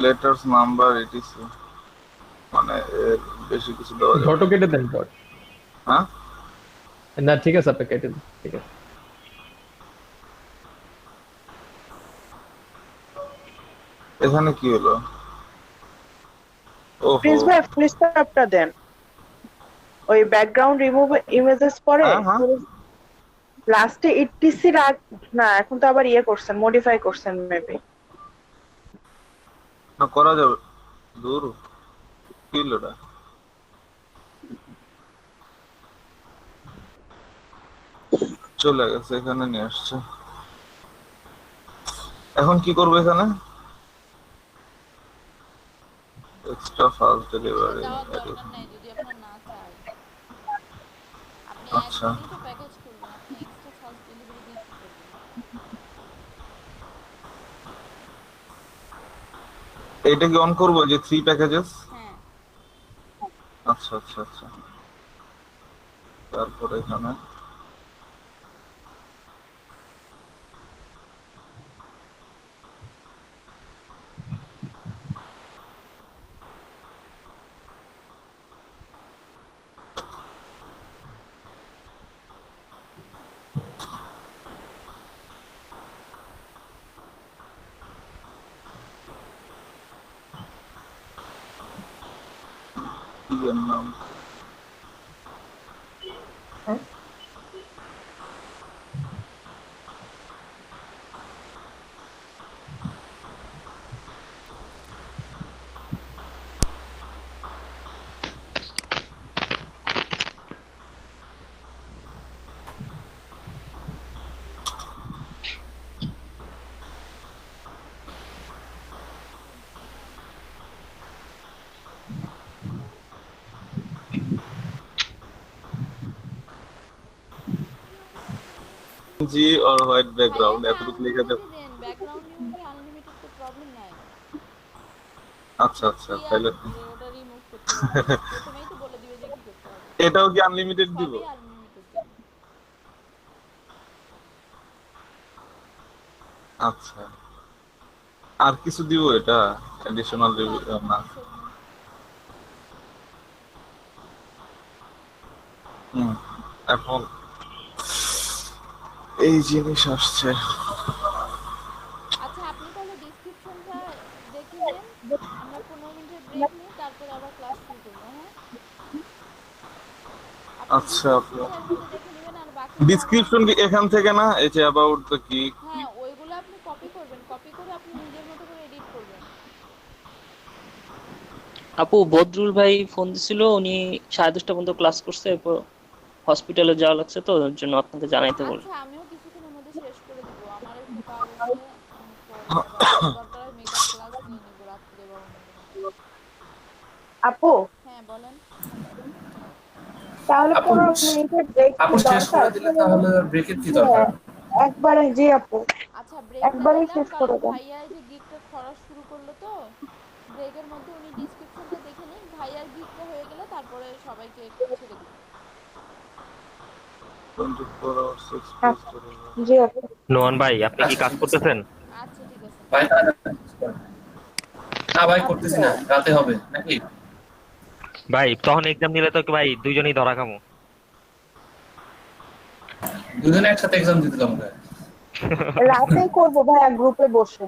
লেটার্স নাম্বার এটিসি, মানে এর বেশি কিছু দেওয়া যাবে ডটও কেটে দেন, ডট। হ্যাঁ না ঠিক আছে, আপনি কেটে দেন, ঠিক আছে। এখানে কি হলো? ওহো প্লিজ ভাই ফুল স্টপটা দেন। ওই ব্যাকগ্রাউন্ড রিমুভ ইমেজেস পরে লাস্টে ইটিসি রাখ না, এখন তো আবার ইয়ে করছেন, মডিফাই করছেন মেবি। না করা যাবে, দূর কি লোডা। চলে গেছে, এখানে নিয়ে আসছে। এখন কি করবো এখানে? Extra fast delivery. আচ্ছা এটা কি অন করবো যে 3 প্যাকেজেস? আচ্ছা আচ্ছা আচ্ছা, তারপরে এখানে এর নাম জি অর হোয়াইট ব্যাকগ্রাউন্ড এতটুকু লিখে দেব। ব্যাকগ্রাউন্ড রিমুভে আনলিমিটেড তো প্রবলেম নাই। আচ্ছা আচ্ছা তাহলে ওটা রিমুভ করতে হবে, প্রথমেই তো বলে দিবে যে কি করতে হবে। এটাও কি আনলিমিটেড দিব? আচ্ছা আর কিছু দিব এটা এডিশনাল রিভিউ না? এখন এই জিনিস আসছে। আচ্ছা আপনি তাহলে ডেসক্রিপশনটা দেখে নেন, আমরা 15 মিনিটের ব্রেক নিই, তারপরে আবার ক্লাস শুরু করব। হ্যাঁ আচ্ছা আপু, এর মধ্যে দেখে নেবেন, আর বাকি ডিসক্রিপশন কি এখান থেকে না, এই যে অ্যাবাউট দ্য গিগ? হ্যাঁ ওইগুলো আপনি কপি করবেন, কপি করে আপনি নিজের মতো করে এডিট করবেন। আপু বদরুল ভাই ফোন দিছিল, উনি 10:30 পর্যন্ত ক্লাস করছে, এরপর হসপিটালে যাওয়া লাগছে, তো ওর জন্য আপনাকে জানাইতে বল। আচ্ছা আমিও কিছুক্ষণের মধ্যে শেষ করে দিব, আমার একটু কাজ আছে, দরকার মেকআপ ক্লাস নিয়ে নেব রাত্রে বা অন্যদিন। আপু হ্যাঁ বলেন। তাহলে আপু 15 মিনিটের ব্রেক আপু শেষ করে দিলে তাহলে ব্রেকের কি দরকার? একবারে জি আপু, আচ্ছা ব্রেকটা একবারেই দিলাম, শেষ কারণ করে দেন। ভাইয়া এই যে গিগটা করা শুরু করলো, তো ব্রেকের মধ্যে উনি ডেসক্রিপশনটা দেখে নিন, ভাইয়ার গিগটা হয়ে গেলে তারপরে সবাইকে ছেড়ে দিন। 24 hours জি আপু। নোমান ভাই আপনি কি কাজ করতেছেন? আচ্ছা ঠিক আছে। ভাই না ভাই করতেছি না, রাতে হবে নাকি? ভাই তখন এক্সাম নিলে তো ভাই দুইজনই ধরা খামু। দুজনে একসাথে এক্সাম দিতে যাবো। রাতেই করবো ভাইয়া গ্রুপে বসে।